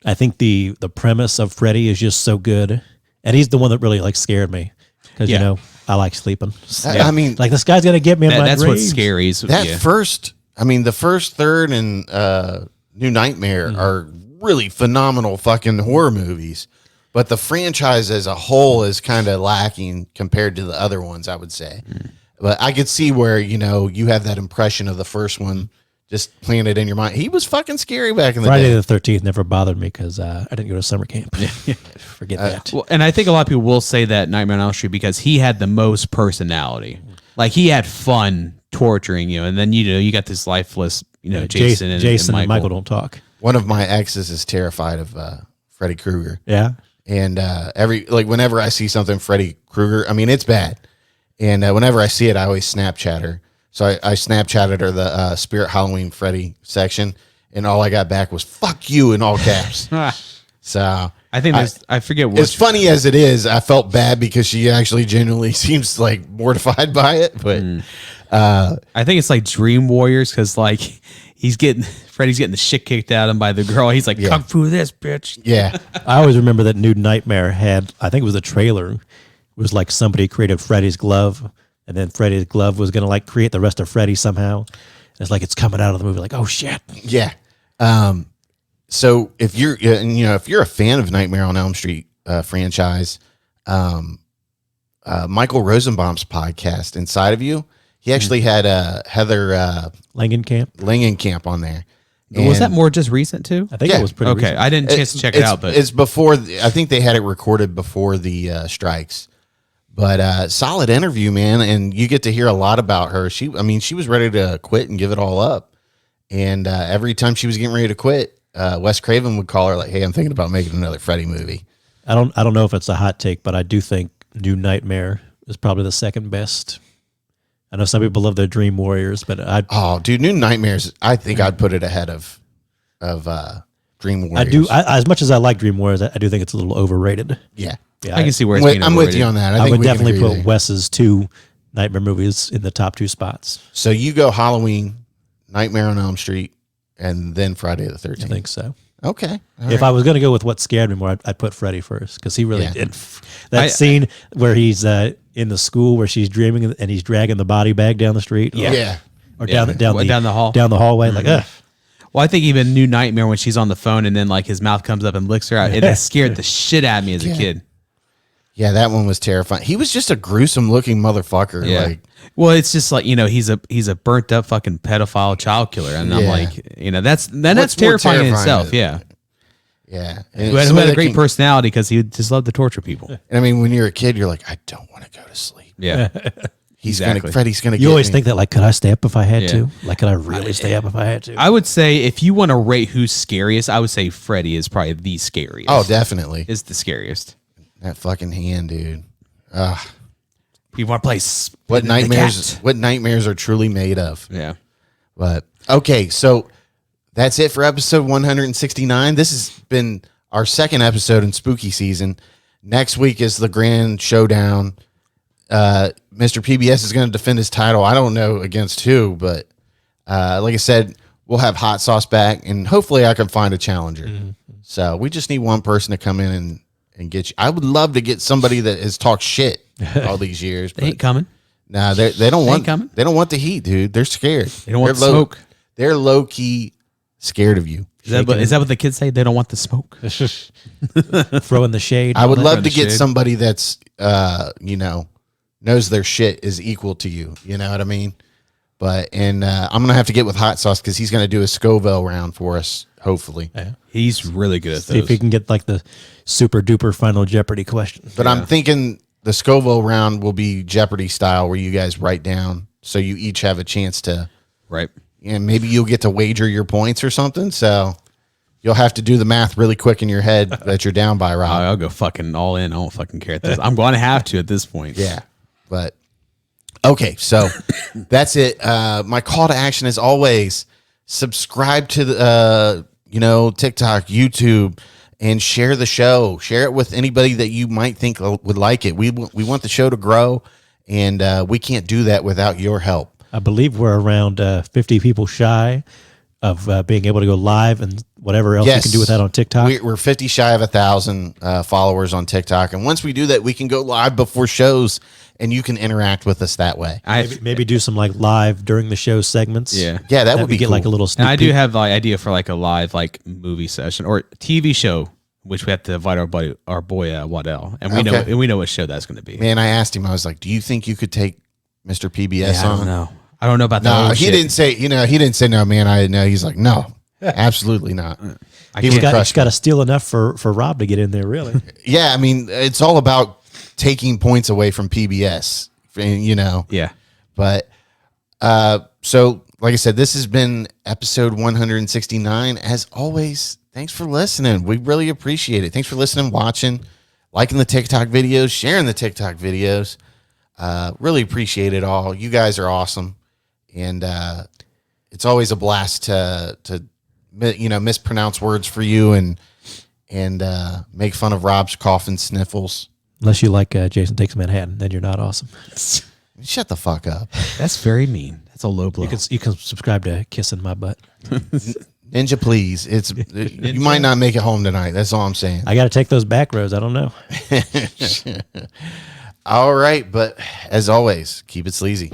I think the premise of Freddy is just so good, and he's the one that really like scared me because I like sleeping. I mean, like this guy's gonna get me in my that's dreams. what's scary. The first, third, and New Nightmare are really phenomenal fucking horror movies, but the franchise as a whole is kind of lacking compared to the other ones, I would say. But I could see where you have that impression of the first one. Just planted in your mind. He was fucking scary back in the day. Friday the 13th never bothered me because I didn't go to summer camp. Forget that. Well, and I think a lot of people will say that Nightmare on Elm Street because he had the most personality. Like he had fun torturing you, and then you got this lifeless, Jason and Michael don't talk. One of my exes is terrified of Freddy Krueger. Yeah, and whenever I see something Freddy Krueger, I mean it's bad, and whenever I see it, I always Snapchat her. So I Snapchatted her the Spirit Halloween Freddy section, and all I got back was "fuck you" in all caps. So I think I forget what. As funny as it is, I felt bad because she actually genuinely seems like mortified by it. But I think it's like Dream Warriors because like Freddy's getting the shit kicked out of him by the girl. He's like, "Kung fu this bitch." Yeah, I always remember that New Nightmare had. I think it was a trailer. It was like somebody created Freddy's glove. And then Freddy's glove was going to like create the rest of Freddy somehow. And it's like it's coming out of the movie like, oh shit. Yeah. So if you're a fan of Nightmare on Elm Street franchise, Michael Rosenbaum's podcast Inside of You, he actually had Heather Langenkamp on there. Was that more just recent too? I think it was pretty recent. I didn't chance to check it out, but it's before. I think they had it recorded before the strikes. But solid interview, man, and you get to hear a lot about her. She was ready to quit and give it all up. And every time she was getting ready to quit, Wes Craven would call her like, "Hey, I'm thinking about making another Freddy movie." I don't know if it's a hot take, but I do think New Nightmare is probably the second best. I know some people love their Dream Warriors, but New Nightmares. I think I'd put it ahead of Dream Warriors. I do. As much as I like Dream Warriors, I do think it's a little overrated. Yeah. Yeah, I can see where it's being I'm with you on that. I would definitely put Wes's 2 Nightmare movies in the top 2 spots. So you go Halloween, Nightmare on Elm Street, and then Friday the 13th. I think so. Okay. If I was going to go with what scared me more, I'd put Freddy first because he really did. That scene where he's in the school where she's dreaming and he's dragging the body bag down the street. Or down the hall. Down the hallway. Mm-hmm. Like, ugh. Well, I think even New Nightmare when she's on the phone and then like his mouth comes up and licks her out, it scared the shit out of me as a kid. Yeah, that one was terrifying. He was just a gruesome looking motherfucker. Yeah. Like, well, it's just like, he's a burnt up fucking pedophile child killer. And I'm like, that's terrifying in itself. Yeah. Yeah. Who had a great personality because he just loved to torture people. And I mean, when you're a kid, you're like, I don't want to go to sleep. Yeah. Freddy's going to get You always me. think that, like, could I stay up if I had to? Like, could I really stay up if I had to? I would say if you want to rate who's scariest, I would say Freddy is probably the scariest. Oh, definitely. Is the scariest. That fucking hand, dude. People want to play what nightmares are truly made of. Yeah. But okay, so that's it for episode 169. This has been our second episode in spooky season. Next week is the grand showdown. Mr. PBS is going to defend his title. I don't know against who, but like I said, we'll have Hot Sauce back, and hopefully I can find a challenger. Mm-hmm. So we just need one person to come in and get you. I would love to get somebody that has talked shit all these years. They ain't coming. Nah, they don't want coming. They don't want the heat, dude. They're scared. They don't want the smoke. They're low key scared of you. Is that what the kids say? They don't want the smoke. Throwing the shade. I would love to get shade. somebody that's knows their shit is equal to you. You know what I mean? But I'm gonna have to get with Hot Sauce because he's gonna do a Scoville round for us. Hopefully, Yeah. He's really good at See if those. he can get like the super duper Final Jeopardy question. but I'm thinking the Scoville round will be Jeopardy style, where you guys write down, so you each have a chance to. Right. And maybe you'll get to wager your points or something. So you'll have to do the math really quick in your head that you're down by, Rob. I'll go fucking all in. I don't fucking care at this. I'm going to have to at this point. Yeah. But okay, so that's it. My call to action is always subscribe to the TikTok, YouTube, and share the show. Share it with anybody that you might think would like it. We want the show to grow, and we can't do that without your help. I believe we're around 50 people shy of being able to go live and whatever else you can do with that on TikTok. We're 50 shy of 1,000 followers on TikTok. And once we do that, we can go live before shows and you can interact with us that way. Maybe do some like live during the show segments. Yeah. Yeah, that would be get cool. like a little sneak And I do peek. have the idea for like a live like movie session or TV show, which we have to invite our boy Waddell, and we know what show that's going to be. Man, I asked him, I was like, do you think you could take Mr. PBS on? I don't know about that. No, he didn't say, he didn't say no, man. I didn't know. He's like, no, absolutely not. He would crush got me. to steal enough for Rob to get in there, really. Yeah, I mean, it's all about taking points away from PBS, Yeah. But so, like I said, this has been episode 169. As always, thanks for listening. We really appreciate it. Thanks for listening, watching, liking the TikTok videos, sharing the TikTok videos. Really appreciate it all. You guys are awesome. And it's always a blast to mispronounce words for you and make fun of Rob's cough and sniffles. Unless you like Jason Takes Manhattan, then you're not awesome. Shut the fuck up. That's very mean. That's a low blow. You can subscribe to Kissing My Butt. Ninja, please. You might not make it home tonight. That's all I'm saying. I got to take those back roads. I don't know. All right, but as always, keep it sleazy.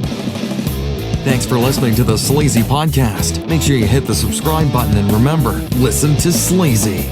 Thanks for listening to the Sleazy Podcast. Make sure you hit the subscribe button and remember, listen to Sleazy.